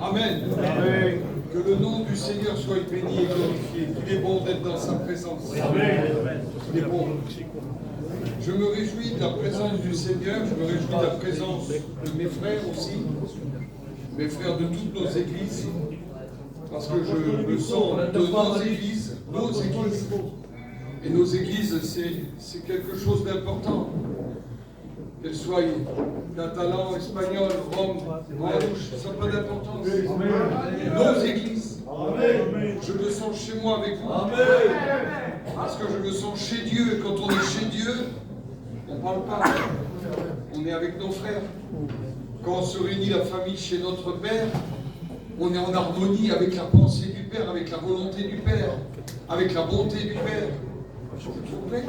Amen. Amen. Que le nom du Seigneur soit béni et glorifié. Il est bon d'être dans sa présence. Amen. Il est bon. Je me réjouis de la présence du Seigneur, je me réjouis de la présence de mes frères aussi, mes frères de toutes nos églises, parce que je me sens de nos églises. Et nos églises, c'est quelque chose d'important. Qu'elles soient catalans, espagnols, roms, manouches, ça n'a pas d'importance. Nos églises. Amen. Je me sens chez moi avec vous. Amen. Parce que je me sens chez Dieu. Et quand on est chez Dieu, on ne parle pas. On est avec nos frères. Quand on se réunit la famille chez notre Père, on est en harmonie avec la pensée du Père, avec la volonté du Père, avec la bonté du Père. Vous comprenez ?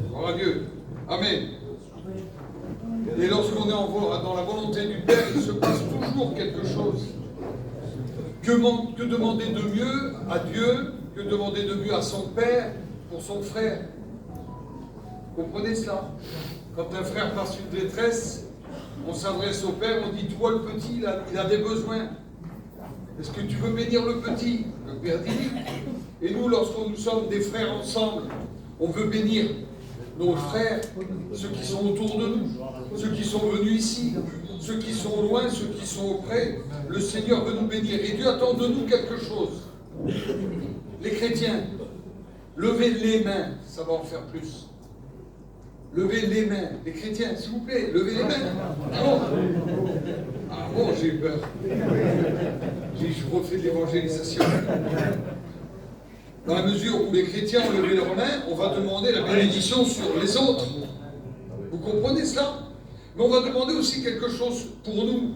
Gloire à Dieu. Amen. Et lorsqu'on est dans la volonté du Père, il se passe toujours quelque chose. Que demander de mieux à Dieu, que demander de mieux à son Père pour son frère? Comprenez cela? Quand un frère passe une détresse, on s'adresse au Père, on dit, toi le petit, il a des besoins. Est-ce que tu veux bénir le petit? Le Père dit oui. Et nous, lorsque nous sommes des frères ensemble, on veut bénir nos frères, ceux qui sont autour de nous, ceux qui sont venus ici, ceux qui sont loin, ceux qui sont auprès. Le Seigneur veut nous bénir. Et Dieu attend de nous quelque chose. Les chrétiens, levez les mains, ça va en faire plus. Levez les mains. Les chrétiens, s'il vous plaît, levez les mains. Ah bon, j'ai eu peur. Je refais de l'évangélisation. Dans la mesure où les chrétiens ont levé leurs mains, on va demander la bénédiction sur les autres. Vous comprenez cela? Mais on va demander aussi quelque chose pour nous.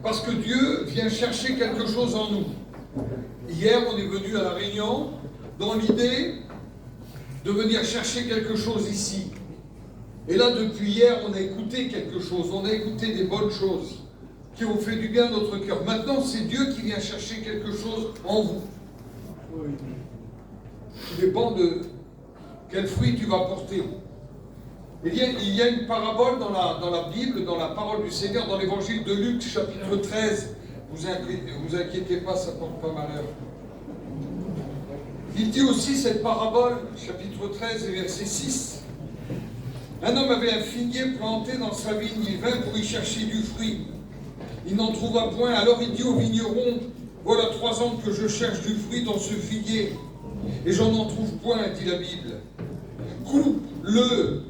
Parce que Dieu vient chercher quelque chose en nous. Hier, on est venu à la réunion dans l'idée de venir chercher quelque chose ici. Et là, depuis hier, on a écouté quelque chose. On a écouté des bonnes choses qui ont fait du bien à notre cœur. Maintenant, c'est Dieu qui vient chercher quelque chose en vous. Tout dépend de quel fruit tu vas porter. Il y a une parabole dans la Bible, dans la parole du Seigneur, dans l'évangile de Luc, chapitre 13. Vous inquiétez pas, ça ne porte pas malheur. Il dit aussi cette parabole, chapitre 13 et verset 6. Un homme avait un figuier planté dans sa vigne, il vint pour y chercher du fruit. Il n'en trouva point, alors il dit au vigneron, voilà 3 ans que je cherche du fruit dans ce figuier, et j'en en trouve point, dit la Bible. Coupe-le.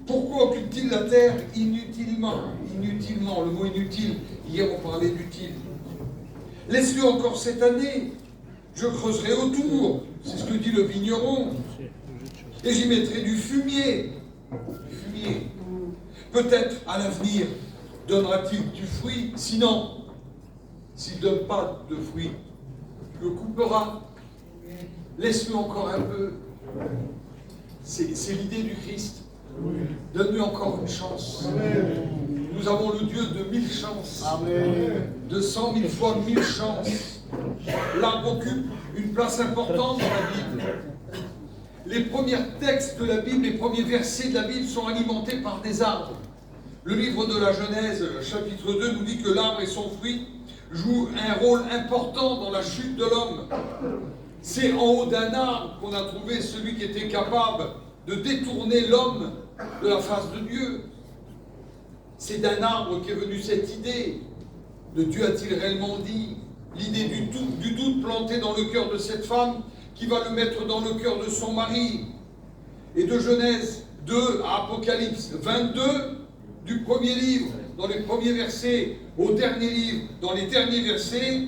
Pourquoi occupe-t-il la terre inutilement? Inutilement, le mot inutile, hier on parlait d'utile. Laisse-le encore cette année, je creuserai autour, c'est ce que dit le vigneron, et j'y mettrai du fumier. Peut-être à l'avenir donnera-t-il du fruit, sinon, s'il ne donne pas de fruit, tu le couperas. Laisse-le encore un peu. C'est l'idée du Christ. Donne-lui encore une chance. Amen. Nous avons le Dieu de 1000 chances. Amen. De 100 000 fois 1000 chances. L'arbre occupe une place importante dans la Bible. Les premiers textes de la Bible, les premiers versets de la Bible sont alimentés par des arbres. Le livre de la Genèse, chapitre 2, nous dit que l'arbre et son fruit jouent un rôle important dans la chute de l'homme. C'est en haut d'un arbre qu'on a trouvé celui qui était capable de détourner l'homme de la face de Dieu. C'est d'un arbre qu'est venue cette idée. De Dieu a-t-il réellement dit? L'idée du doute planté dans le cœur de cette femme qui va le mettre dans le cœur de son mari. Et de Genèse 2 à Apocalypse 22, du premier livre, dans les premiers versets, au dernier livre, dans les derniers versets,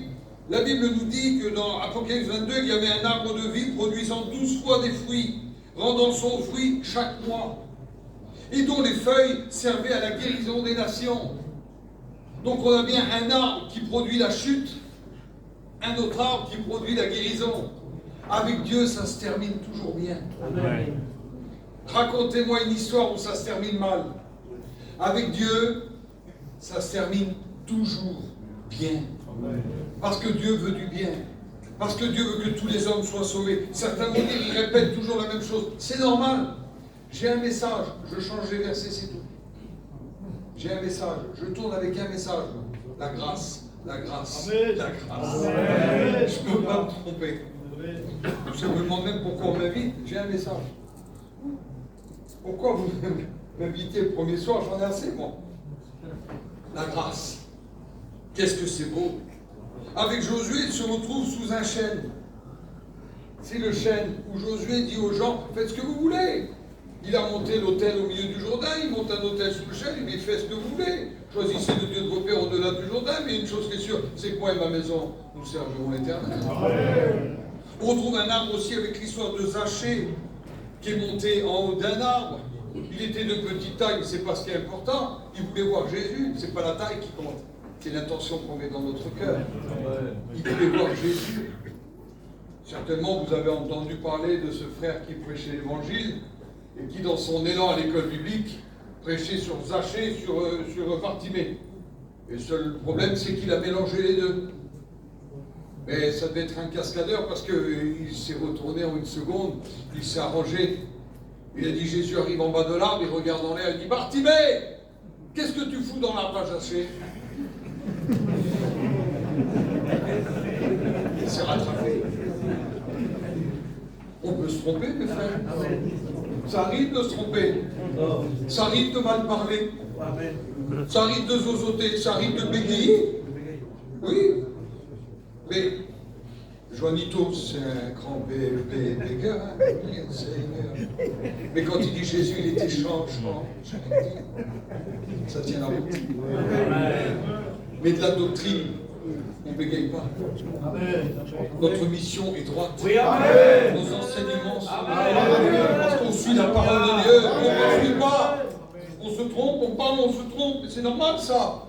la Bible nous dit que dans Apocalypse 22, il y avait un arbre de vie produisant 12 fois des fruits, rendant son fruit chaque mois, et dont les feuilles servaient à la guérison des nations. Donc on a bien un arbre qui produit la chute, un autre arbre qui produit la guérison. Avec Dieu, ça se termine toujours bien. Amen. Racontez-moi une histoire où ça se termine mal. Avec Dieu, ça se termine toujours bien. Amen. Parce que Dieu veut du bien. Parce que Dieu veut que tous les hommes soient sauvés. Certains vont dire, ils répètent toujours la même chose. C'est normal. J'ai un message, je change les versets, c'est tout. J'ai un message. Je tourne avec un message. La grâce. La grâce. Amen. La grâce. Amen. Je ne peux pas me tromper. Je me demande même pourquoi on m'invite. J'ai un message. Pourquoi vous m'invitez le premier soir? J'en ai assez, moi. La grâce. Qu'est-ce que c'est beau. Avec Josué, il se retrouve sous un chêne. C'est le chêne où Josué dit aux gens, faites ce que vous voulez. Il a monté l'autel au milieu du Jourdain, il monte un autel sous le chêne, il dit faites ce que vous voulez. Choisissez le Dieu de vos pères au-delà du Jourdain, mais une chose qui est sûre, c'est que moi et ma maison, nous servirons l'Éternel. On retrouve un arbre aussi avec l'histoire de Zachée, qui est monté en haut d'un arbre. Il était de petite taille, mais c'est pas ce qui est important. Il voulait voir Jésus, c'est pas la taille qui compte, c'est l'intention qu'on met dans notre cœur. Il voulait voir Jésus. Certainement, vous avez entendu parler de ce frère qui prêchait l'évangile et qui, dans son élan à l'école biblique, prêchait sur Zachée, sur Bartimée. Et le seul problème, c'est qu'il a mélangé les deux. Mais ça devait être un cascadeur parce qu'il s'est retourné en une seconde, il s'est arrangé. Il a dit, Jésus arrive en bas de l'arbre, il regarde en l'air, il dit, Bartimée, qu'est-ce que tu fous dans l'arbre à Zachée? Il s'est rattrapé. On peut se tromper, mes frères. Ça arrive de se tromper. Ça arrive de mal parler. Ça arrive de zozoter. Ça arrive de bégayer. Oui. Mais Joanito, c'est un grand bégueur. Mais quand il dit Jésus, il était change. Ça tient la route. Mais de la doctrine, on ne bégaye pas. Notre mission est droite. Nos enseignements sont droits. Parce qu'on suit la parole de Dieu. On ne suit pas. On se trompe, on parle, on se trompe. C'est normal ça.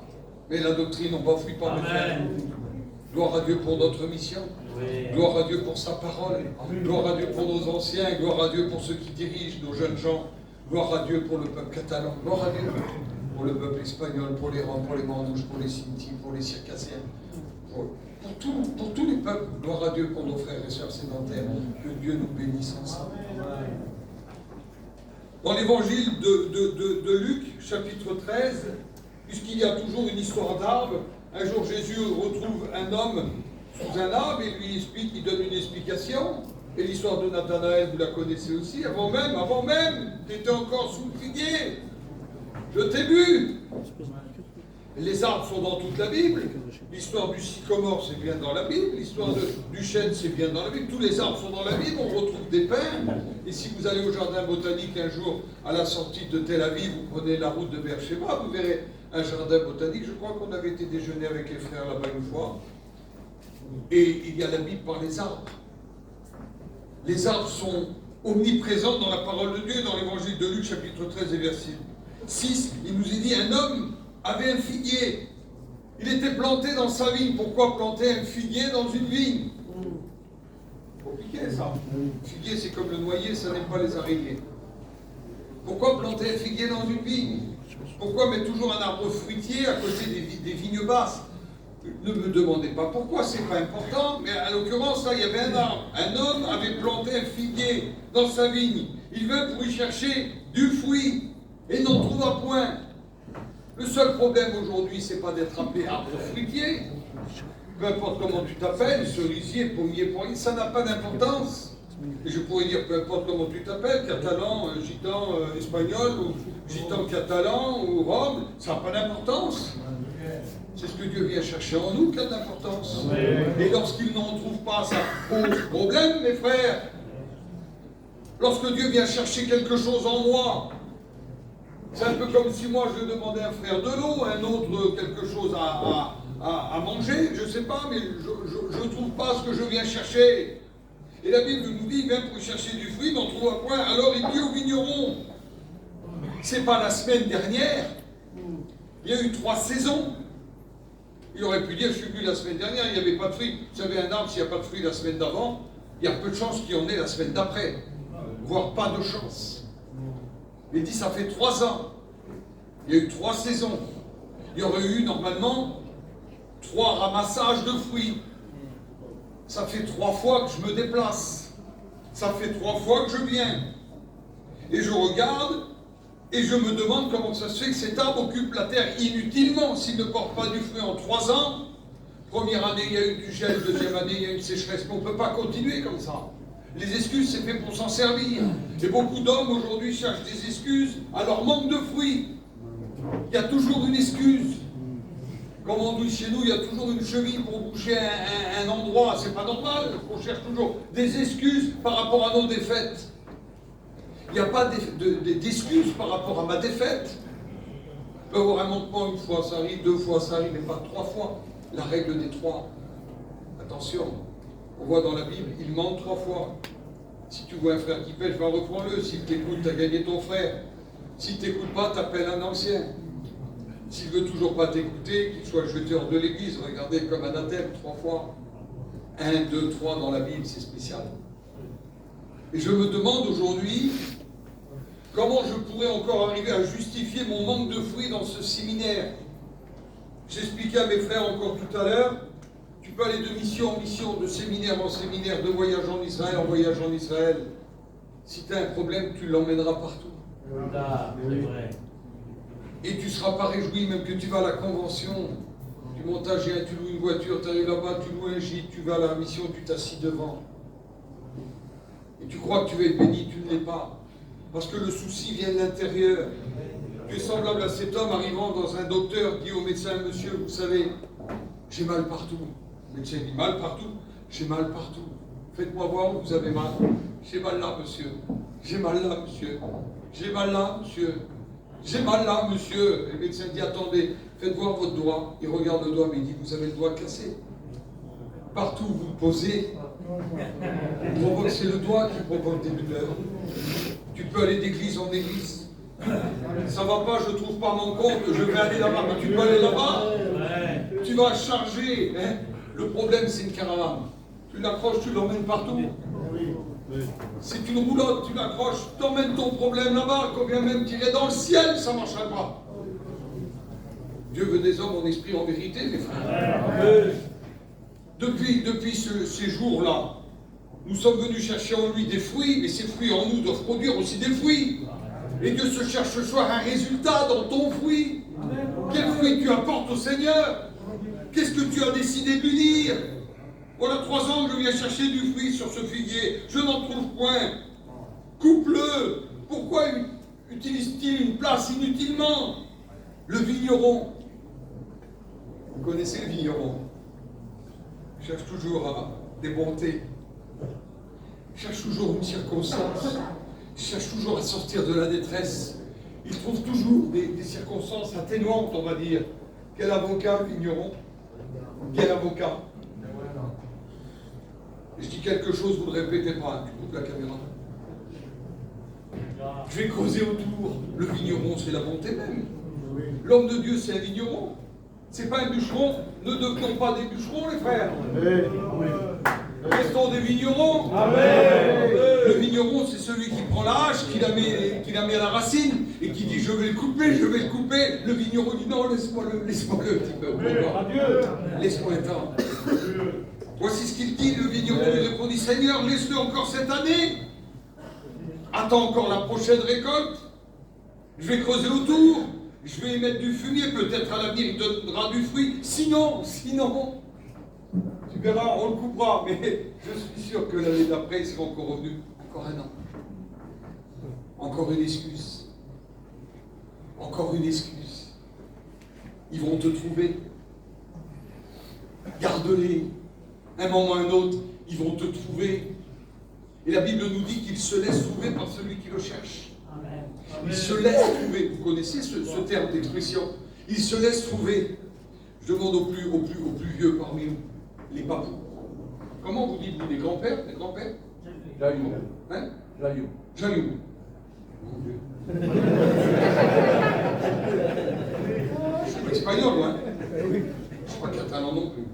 Mais la doctrine, on ne bafouille pas. Gloire à Dieu pour notre mission. Gloire à Dieu pour sa parole. Gloire à Dieu pour nos anciens. Gloire à Dieu pour ceux qui dirigent nos jeunes gens. Gloire à Dieu pour le peuple catalan. Gloire à Dieu pour le peuple espagnol, pour les Roms, pour les Mandouches, pour les Sinti, pour les Circassiens. Pour tous les peuples, gloire à Dieu pour nos frères et sœurs sédentaires, que Dieu nous bénisse ensemble. Dans l'évangile de Luc, chapitre 13, puisqu'il y a toujours une histoire d'arbre, un jour Jésus retrouve un homme sous un arbre et lui explique, il donne une explication. Et l'histoire de Nathanaël, vous la connaissez aussi, avant même, tu étais encore sous le figuier. Je t'ai vu. Les arbres sont dans toute la Bible. L'histoire du sycomore, c'est bien dans la Bible. L'histoire du chêne, c'est bien dans la Bible. Tous les arbres sont dans la Bible. On retrouve des pins. Et si vous allez au jardin botanique un jour, à la sortie de Tel Aviv, vous prenez la route de Beersheba, vous verrez un jardin botanique. Je crois qu'on avait été déjeuner avec les frères là-bas une fois. Et il y a la Bible par les arbres. Les arbres sont omniprésents dans la parole de Dieu, dans l'évangile de Luc, chapitre 13 et verset 6. Il nous est dit, un homme avait un figuier. Il était planté dans sa vigne. Pourquoi planter un figuier dans une vigne? Compliqué ça. Le figuier, c'est comme le noyer, ça n'aime pas les araignées. Pourquoi planter un figuier dans une vigne? Pourquoi mettre toujours un arbre fruitier à côté des vignes basses? Ne me demandez pas pourquoi, c'est pas important, mais à l'occurrence, là, il y avait un arbre. Un homme avait planté un figuier dans sa vigne. Il veut pour y chercher du fruit et n'en trouva point. Le seul problème aujourd'hui, c'est pas d'être appelé arbre fruitier. Peu importe comment tu t'appelles, cerisier, pommier, poirier, ça n'a pas d'importance. Et je pourrais dire, peu importe comment tu t'appelles, catalan, gitan, espagnol, ou gitan catalan, ou rome, ça n'a pas d'importance. C'est ce que Dieu vient chercher en nous qui a d'importance. Et lorsqu'il n'en trouve pas, ça pose problème, mes frères. Lorsque Dieu vient chercher quelque chose en moi, c'est un peu comme si moi je demandais à un frère de l'eau, un autre quelque chose à manger, je ne sais pas, mais je ne trouve pas ce que je viens chercher. Et la Bible nous dit, même pour chercher du fruit, n'en trouve point. Alors il dit au vigneron, c'est pas la semaine dernière, il y a eu 3 saisons. Il aurait pu dire, je suis venu la semaine dernière, il n'y avait pas de fruits. Vous savez, un arbre, s'il n'y a pas de fruits la semaine d'avant, il y a peu de chances qu'il y en ait la semaine d'après. Voire pas de chance. Il dit, ça fait 3 ans. Il y a eu 3 saisons. Il y aurait eu, normalement, 3 ramassages de fruits. Ça fait 3 fois que je me déplace. Ça fait 3 fois que je viens. Et je regarde, Et je me demande comment ça se fait que cet arbre occupe la terre inutilement s'il ne porte pas du fruit en 3 ans. Première année, il y a eu du gel, deuxième année, il y a eu une sécheresse. Mais on ne peut pas continuer comme ça. Les excuses, c'est fait pour s'en servir. Et beaucoup d'hommes aujourd'hui cherchent des excuses à leur manque de fruits. Il y a toujours une excuse. Comme on dit chez nous, il y a toujours une cheville pour bouger un endroit. C'est pas normal. On cherche toujours des excuses par rapport à nos défaites. Il n'y a pas d'excuses par rapport à ma défaite. On peut avoir un manquement une fois, ça arrive, 2 fois, ça arrive, mais pas 3 fois. La règle des 3. Attention, on voit dans la Bible, il manque 3 fois. Si tu vois un frère qui pêche, va reprends-le. S'il t'écoute, tu as gagné ton frère. S'il ne t'écoute pas, t'appelles un ancien. S'il ne veut toujours pas t'écouter, qu'il soit jeté hors de l'église, regardez comme anathème 3 fois. 1, 2, 3 dans la Bible, c'est spécial. Et je me demande aujourd'hui, comment je pourrais encore arriver à justifier mon manque de fruits dans ce séminaire? J'expliquais à mes frères encore tout à l'heure, tu peux aller de mission en mission, de séminaire en séminaire, de voyage en Israël en voyage en Israël. Si tu as un problème, tu l'emmèneras partout. Là, c'est vrai. Et tu ne seras pas réjoui, même que tu vas à la convention, tu montes à Gien, tu loues une voiture, tu arrives là-bas, tu loues un gîte, tu vas à la mission, tu t'assis devant. Et tu crois que tu vas être béni, tu ne l'es pas. Parce que le souci vient de l'intérieur. Tu es semblable à cet homme arrivant dans un docteur, dit au médecin, monsieur, vous savez, j'ai mal partout. Le médecin dit, mal partout? J'ai mal partout. Faites-moi voir où vous avez mal. J'ai mal là, monsieur. J'ai mal là, monsieur. J'ai mal là, monsieur. J'ai mal là, monsieur. Et le médecin dit, attendez, faites voir votre doigt. Il regarde le doigt, mais il dit, vous avez le doigt cassé. Partout où vous le posez, c'est le doigt qui provoque des douleurs. Tu peux aller d'église en église. Ça va pas, je trouve pas mon compte, je vais aller là-bas. Mais tu peux aller là-bas, tu vas charger. Hein. Le problème, c'est une caravane. Tu l'accroches, tu l'emmènes partout. C'est une roulotte, tu l'accroches, tu emmènes ton problème là-bas, combien même tu irais dans le ciel, ça ne marchera pas. Dieu veut des hommes en esprit, en vérité, mes frères. Depuis ces jours-là, nous sommes venus chercher en lui des fruits, mais ces fruits en nous doivent produire aussi des fruits. Et Dieu se cherche ce soir un résultat dans ton fruit. Quel fruit tu apportes au Seigneur? Qu'est-ce que tu as décidé de lui dire? Voilà 3 ans que je viens chercher du fruit sur ce figuier. Je n'en trouve point. Coupe-le. Pourquoi utilise-t-il une place inutilement? Le vigneron. Vous connaissez le vigneron? Il cherche toujours à des bontés. Il cherche toujours une circonstance. Il cherche toujours à sortir de la détresse. Il trouve toujours des circonstances atténuantes, on va dire. Quel avocat, le vigneron? Quel avocat? Je dis quelque chose, vous ne le répétez pas, tu coupes la caméra. Je vais creuser autour. Le vigneron, c'est la bonté même. L'homme de Dieu, c'est un vigneron. C'est pas un bûcheron. Ne devenons pas des bûcherons, les frères. Restons des vignerons. Amen. Le vigneron, c'est celui qui prend la hache, qui la met à la racine et qui dit je vais le couper, je vais le couper. Le vigneron dit non, laisse-moi le petit peu. Laisse-moi un temps. Voici ce qu'il dit, le vigneron lui répondit, Seigneur, laisse-le encore cette année. Attends encore la prochaine récolte. Je vais creuser autour. Je vais y mettre du fumier. Peut-être à l'avenir, il donnera du fruit. Sinon, tu verras, on le coupera. Mais je suis sûr que l'année d'après, il sera encore revenu. Encore un an. Encore une excuse. Encore une excuse. Ils vont te trouver. Garde-les. Un moment, un autre, ils vont te trouver. Et la Bible nous dit qu'il se laisse trouver par celui qui le cherche. Il se laisse trouver. Vous connaissez ce terme d'expression? Il se laisse trouver. Je demande aux plus vieux parmi nous, les papous. Comment vous dites-vous, les grands-pères? Les grands-pères? Jaillou. Hein? Jaillou. Jaillou. Mon Dieu. Je suis pas espagnol, moi. Je ne suis pas catalan non plus.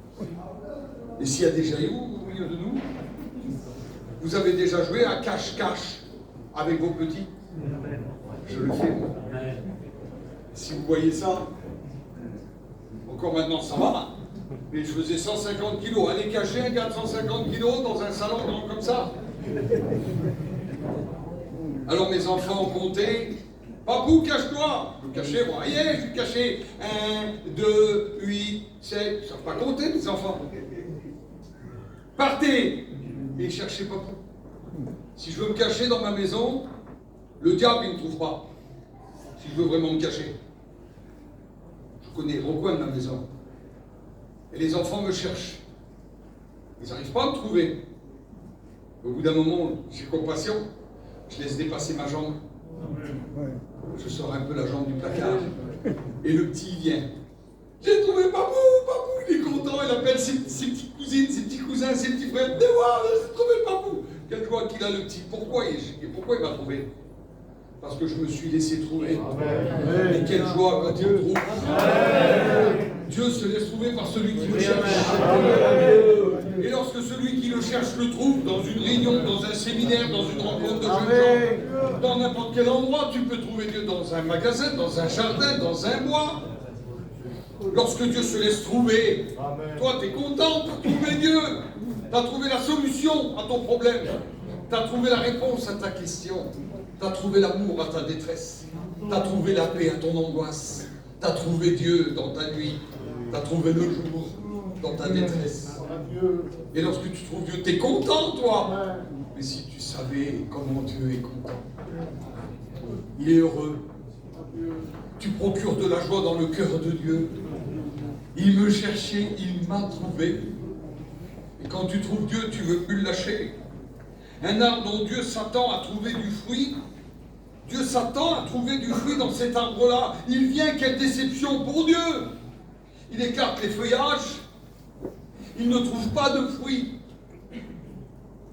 Et s'il y a des Jailloux au milieu de nous, vous avez déjà joué à cache-cache avec vos petits? Je le fais, moi. Si vous voyez ça, encore maintenant ça va, mais je faisais 150 kilos. Aller cacher un gars de 150 kilos dans un salon grand comme ça. Alors mes enfants ont compté, Papou, cache-toi. Je me cachais, vous voyez, je suis caché. 1, 2, 8, 7. Ils ne savent pas compter, mes enfants. Partez et cherchez Papou. Si je veux me cacher dans ma maison, le diable, il ne me trouve pas. Si je veux vraiment me cacher. Je connais le recoin de ma maison. Et les enfants me cherchent. Ils n'arrivent pas à me trouver. Au bout d'un moment, j'ai compassion. Je laisse dépasser ma jambe. Je sors un peu la jambe du placard. Et le petit, il vient. J'ai trouvé Papou, Papou, il est content, il appelle ses petites cousines, ses petits cousins, ses petits frères. Venez voir, j'ai trouvé Papou. Quelle joie qu'il a le petit. Pourquoi il m'a trouvé? Parce que je me suis laissé trouver. Et quelle joie quand il me trouve. Dieu se laisse trouver par celui qui le cherche. Et lorsque celui qui le cherche le trouve, dans une réunion, dans un séminaire, dans une rencontre de jeunes gens, dans n'importe quel endroit, tu peux trouver Dieu dans un magasin, dans un jardin, dans un bois. Lorsque Dieu se laisse trouver, toi tu es content, tu as trouvé Dieu, tu as trouvé la solution à ton problème, tu as trouvé la réponse à ta question, tu as trouvé l'amour à ta détresse, tu as trouvé la paix à ton angoisse, tu as trouvé Dieu dans ta nuit, tu as trouvé le jour dans ta détresse. Et lorsque tu trouves Dieu, tu es content toi. Mais si tu savais comment Dieu est content, il est heureux. Tu procures de la joie dans le cœur de Dieu. Il me cherchait, il m'a trouvé. Et quand tu trouves Dieu, tu ne veux plus le lâcher. Un arbre dont Dieu s'attend à trouver du fruit, Dieu s'attend à trouver du fruit dans cet arbre-là. Il vient, quelle déception pour Dieu! Il écarte les feuillages, il ne trouve pas de fruits.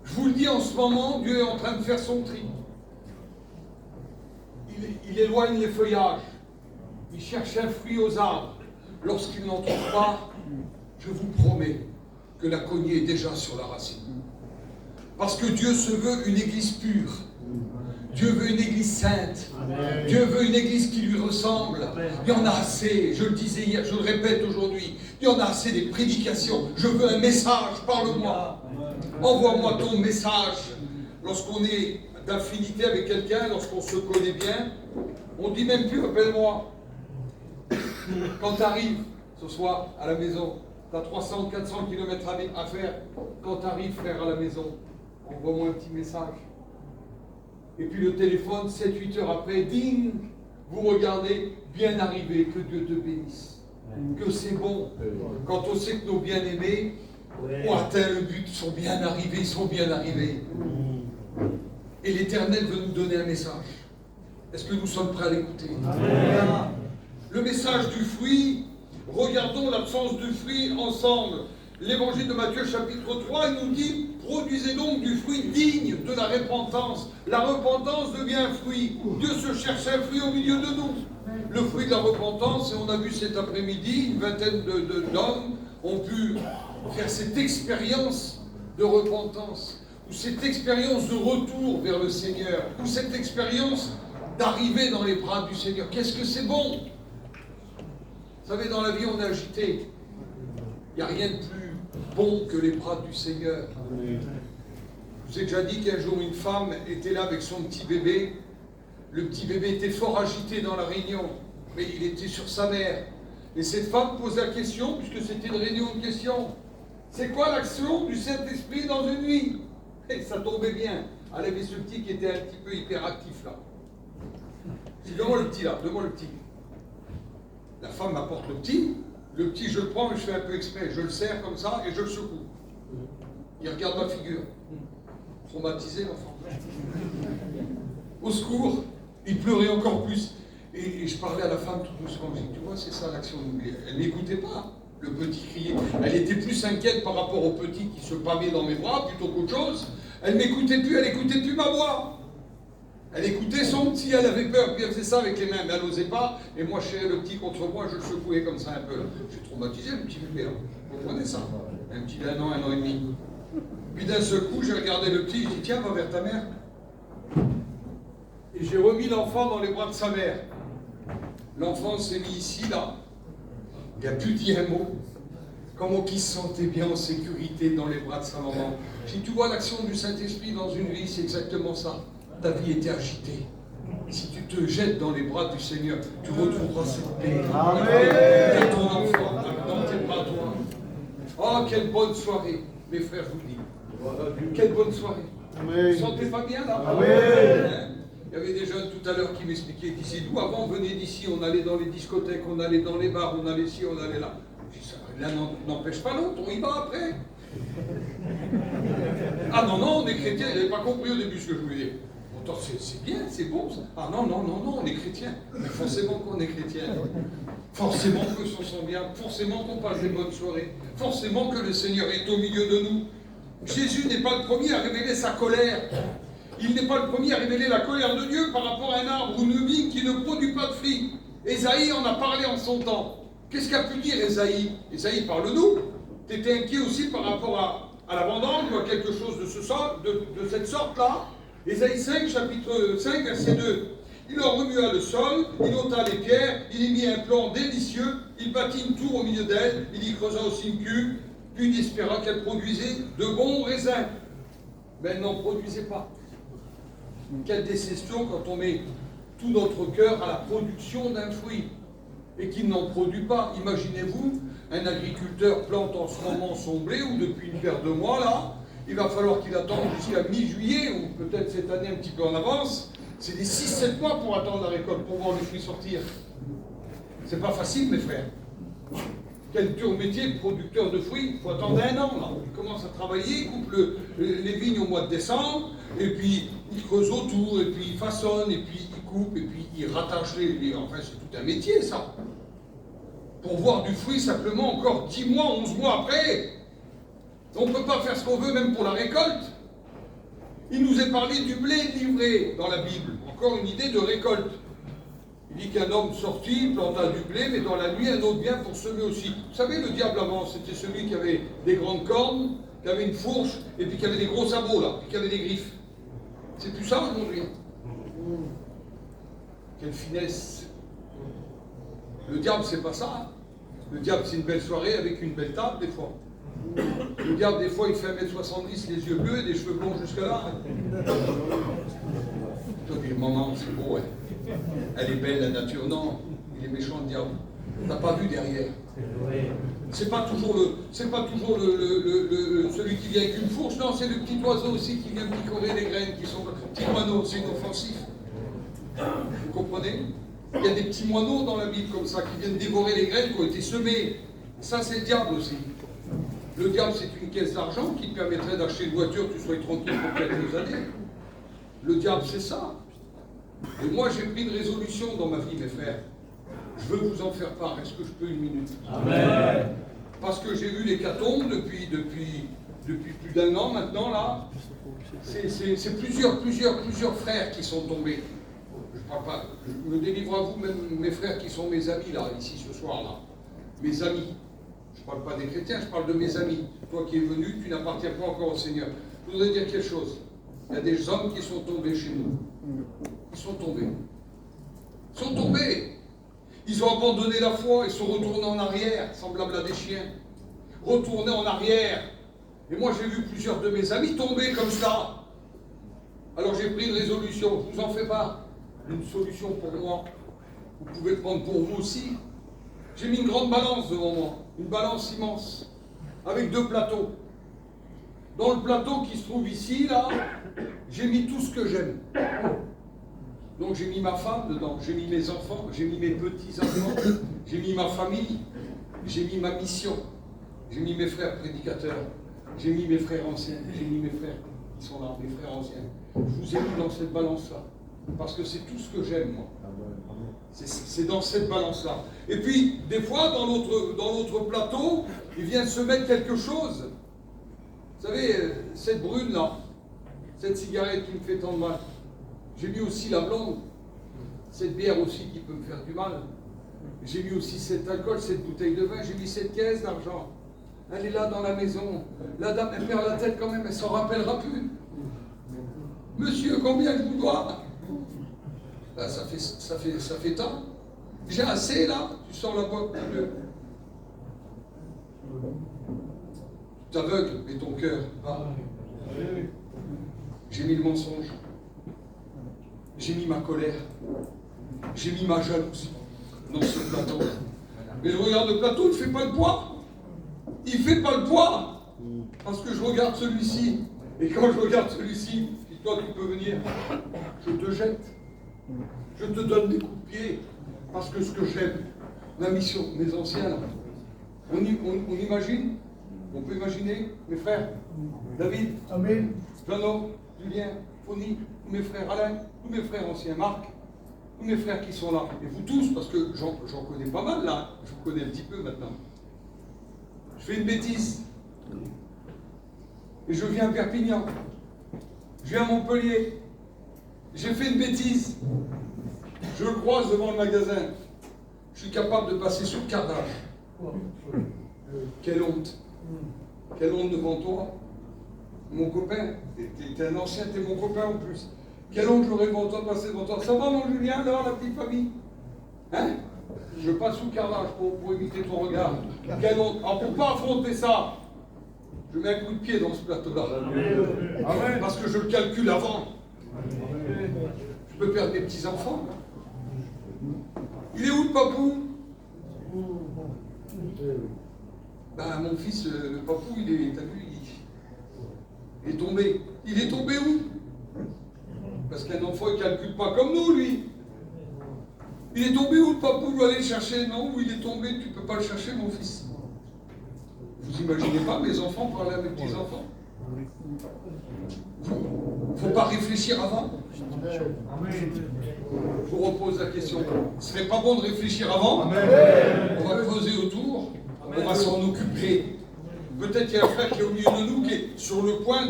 Je vous le dis en ce moment, Dieu est en train de faire son tri. Il éloigne les feuillages. Il cherche un fruit aux arbres. Lorsqu'il n'en trouve pas, je vous promets que la cognée est déjà sur la racine. Parce que Dieu se veut une église pure. Dieu veut une église sainte. Dieu veut une église qui lui ressemble. Il y en a assez, je le disais hier, je le répète aujourd'hui. Il y en a assez des prédications. Je veux un message, parle-moi. Envoie-moi ton message. Lorsqu'on est d'affinité avec quelqu'un, lorsqu'on se connaît bien, on ne dit même plus appelle-moi. Quand tu arrives ce soir à la maison, tu as 300, 400 km à faire. Quand tu arrives, frère, à la maison, envoie-moi un petit message. Et puis le téléphone, 7-8 heures après, ding, vous regardez, bien arrivé, que Dieu te bénisse. Que c'est bon. Quand on sait que nos bien-aimés ont atteint le but, sont bien arrivés, ils sont bien arrivés. Et l'Éternel veut nous donner un message. Est-ce que nous sommes prêts à l'écouter? Le message du fruit, regardons l'absence du fruit ensemble. L'évangile de Matthieu chapitre 3, il nous dit, produisez donc du fruit digne de la repentance. La repentance devient un fruit. Dieu se cherche un fruit au milieu de nous. Le fruit de la repentance, et on a vu cet après-midi, une vingtaine d'hommes ont pu faire cette expérience de repentance, ou cette expérience de retour vers le Seigneur, ou cette expérience d'arriver dans les bras du Seigneur. Qu'est-ce que c'est bon! Vous savez, dans la vie, on est agité. Il n'y a rien de plus bon que les bras du Seigneur. Je vous ai déjà dit qu'un jour, une femme était là avec son petit bébé. Le petit bébé était fort agité dans la réunion, mais il était sur sa mère. Et cette femme pose la question, puisque c'était une réunion de questions. C'est quoi l'action du Saint-Esprit dans une nuit? Et ça tombait bien. Elle avait ce petit qui était un petit peu hyperactif là. Je dis, donne-moi le petit là, donne-moi le petit. La femme m'apporte le petit, je le prends et je fais un peu exprès, je le serre comme ça et je le secoue. Il regarde ma figure. Traumatisé l'enfant. Au secours, il pleurait encore plus. Et je parlais à la femme tout doucement, je dis, tu vois, c'est ça l'action. Elle n'écoutait pas, le petit criait. Elle était plus inquiète par rapport au petit qui se pâmait dans mes bras plutôt qu'autre chose. Elle n'écoutait plus, elle n'écoutait plus ma voix. Elle écoutait son petit, elle avait peur, puis elle faisait ça avec les mains, mais elle n'osait pas. Et moi, je serrais le petit contre moi, je le secouais comme ça un peu. J'ai traumatisé le petit bébé, là. Vous comprenez ça? Un petit d'1 an, 1 an et demi. Puis d'un seul coup, j'ai regardé le petit, j'ai dit, tiens, va vers ta mère. Et j'ai remis l'enfant dans les bras de sa mère. L'enfant s'est mis ici, là. Il n'a plus dit un mot. Comment qu'il se sentait bien en sécurité dans les bras de sa maman. J'ai dit, tu vois l'action du Saint-Esprit dans une vie, c'est exactement ça. Ta vie était agitée. Si tu te jettes dans les bras du Seigneur, tu retrouveras cette paix. Amen. Dans ton enfant, dans tes bras, toi. Oh, quelle bonne soirée, mes frères, je vous le dis. Quelle bonne soirée. Vous ne vous sentez pas bien là? Amen. Il y avait des jeunes tout à l'heure qui m'expliquaient d'ici. Nous, avant, on venait d'ici, on allait dans les discothèques, on allait dans les bars, on allait ici, on allait là. Je dis, ça, l'un n'empêche pas l'autre, on y va après. Ah non, non, on est chrétien, vous n'avez pas compris au début ce que je voulais dire. Pourtant, c'est bien, c'est bon ça. Ah non, non, non, non, on est chrétien. Mais forcément qu'on est chrétien. Forcément que ce sont bien, forcément qu'on passe des bonnes soirées, forcément que le Seigneur est au milieu de nous. Jésus n'est pas le premier à révéler sa colère. Il n'est pas le premier à révéler la colère de Dieu par rapport à un arbre ou une vigne qui ne produit pas de fruits. Ésaïe en a parlé en son temps. Qu'est-ce qu'a pu dire Ésaïe? Ésaïe, parle-nous. Tu étais inquiet aussi par rapport à la vendange ou à quelque chose de cette sorte-là. Ésaïe 5, chapitre 5, verset 2. Il en remua le sol, il ôta les pierres, il y mit un plan délicieux, il bâtit une tour au milieu d'elle, il y creusa aussi une cuve, puis il espéra qu'elle produisait de bons raisins. Mais elle n'en produisait pas. Quelle déception quand on met tout notre cœur à la production d'un fruit et qu'il n'en produit pas. Imaginez-vous, un agriculteur plante en ce moment son blé ou depuis une paire de mois là, il va falloir qu'il attende jusqu'à mi-juillet ou peut-être cette année un petit peu en avance. C'est des 6-7 mois pour attendre la récolte, pour voir les fruits sortir. C'est pas facile, mes frères. Quel dur métier, producteur de fruits. Il faut attendre un an, là. Il commence à travailler, il coupe les vignes au mois de décembre, et puis il creuse autour, et puis il façonne, et puis il coupe, et puis il rattache Enfin, c'est tout un métier, ça. Pour voir du fruit, simplement, encore 10 mois, 11 mois après. On ne peut pas faire ce qu'on veut, même pour la récolte. Il nous est parlé du blé livré dans la Bible. Encore une idée de récolte. Il dit qu'un homme sortit, planta du blé, mais dans la nuit, un autre vient pour semer aussi. Vous savez, le diable avant, c'était celui qui avait des grandes cornes, qui avait une fourche, et puis qui avait des gros sabots, là, et qui avait des griffes. C'est plus ça aujourd'hui. Quelle finesse. Le diable, c'est pas ça. Le diable, c'est une belle soirée avec une belle table, des fois. Le diable, des fois, il fait 1m70, les yeux bleus et des cheveux blonds jusque-là. Je dis, maman, c'est beau, ouais. Elle est belle, la nature. Non, il est méchant, le diable. On n'a pas vu derrière. C'est pas toujours celui qui vient avec une fourche, non, c'est le petit oiseau aussi qui vient picorer les graines, qui sont petits moineaux, c'est inoffensif. Vous comprenez? Il y a des petits moineaux dans la Bible comme ça, qui viennent dévorer les graines qui ont été semées. Ça, c'est le diable aussi. Le diable, c'est une caisse d'argent qui te permettrait d'acheter une voiture, tu sois tranquille pour quelques années. Le diable, c'est ça. Et moi, j'ai pris une résolution dans ma vie, mes frères. Je veux vous en faire part. Est-ce que je peux une minute? Amen. Parce que j'ai vu l'hécatombe depuis plus d'un an maintenant, là. C'est plusieurs frères qui sont tombés. Je parle pas. Je me délivre à vous, même mes frères qui sont mes amis, là, ici, ce soir, là. Mes amis. Je ne parle pas des chrétiens, je parle de mes amis. Toi qui es venu, tu n'appartiens pas encore au Seigneur. Je voudrais dire quelque chose. Il y a des hommes qui sont tombés chez nous. Ils sont tombés. Ils sont tombés. Ils ont abandonné la foi, ils sont retournés en arrière, semblables à des chiens. Retournés en arrière. Et moi j'ai vu plusieurs de mes amis tomber comme ça. Alors j'ai pris une résolution, je vous en fais pas. Une solution pour moi. Vous pouvez prendre pour vous aussi. J'ai mis une grande balance devant moi, une balance immense, avec 2 plateaux. Dans le plateau qui se trouve ici, là, j'ai mis tout ce que j'aime. Donc j'ai mis ma femme dedans, j'ai mis mes enfants, j'ai mis mes petits-enfants, j'ai mis ma famille, j'ai mis ma mission, j'ai mis mes frères prédicateurs, j'ai mis mes frères anciens, j'ai mis mes frères qui sont là, mes frères anciens. Je vous ai mis dans cette balance-là, parce que c'est tout ce que j'aime, moi. C'est dans cette balance-là. Et puis, des fois, dans l'autre plateau, il vient se mettre quelque chose. Vous savez, cette brune-là, cette cigarette qui me fait tant de mal, j'ai mis aussi la blonde, cette bière aussi qui peut me faire du mal. J'ai mis aussi cet alcool, cette bouteille de vin, j'ai mis cette caisse d'argent. Elle est là dans la maison. La dame, elle perd la tête quand même, elle s'en rappellera plus. Monsieur, combien je vous dois? Là, ça fait tant. J'ai assez là, tu sors la boîte de. Tu t'aveugles, mais ton cœur. Ah. J'ai mis le mensonge. j'ai mis ma colère, j'ai mis ma jalousie dans ce plateau. Mais je regarde le plateau, il ne fait pas le poids. Il ne fait pas le poids. Parce que je regarde celui-ci. Et quand je regarde celui-ci, je dis, toi, tu peux venir. Je te jette. Je te donne des coups de pied. Parce que ce que j'aime, ma mission, mes anciens, là, on imagine, on peut imaginer, mes frères, David, Amen. Jeannot, Julien, Fonny, tous mes frères Alain, tous mes frères anciens, Marc, tous mes frères qui sont là, et vous tous, parce que j'en connais pas mal là, je vous connais un petit peu maintenant. Je fais une bêtise, et je viens à Perpignan, je viens à Montpellier, j'ai fait une bêtise, je le croise devant le magasin, je suis capable de passer sur le carnage. Quelle honte! Quelle honte devant toi! Mon copain, t'es un ancien, t'es mon copain en plus. Quelle honte j'aurais devant toi, passer devant toi. Ça va mon Julien, alors la petite famille? Hein? Je passe sous le carnage pour éviter ton regard. Quelle honte! Alors pour pas affronter ça, je mets un coup de pied dans ce plateau-là. Parce que je le calcule avant. Je peux perdre mes petits-enfants. Il est où le papou? Ben, mon fils, le papou, t'as vu, il est tombé. Il est tombé où? Parce qu'un enfant, il ne calcule pas comme nous, lui. Il est tombé où, le papou? Je dois aller le chercher. Non, où il est tombé, tu ne peux pas le chercher, mon fils. Vous imaginez pas mes enfants parler à mes petits-enfants? Il ne faut pas réfléchir avant. Je vous repose la question. Ce serait pas bon de réfléchir avant? On va creuser autour. On va s'en occuper. Peut-être qu'il y a un frère qui est au milieu de nous qui est sur le point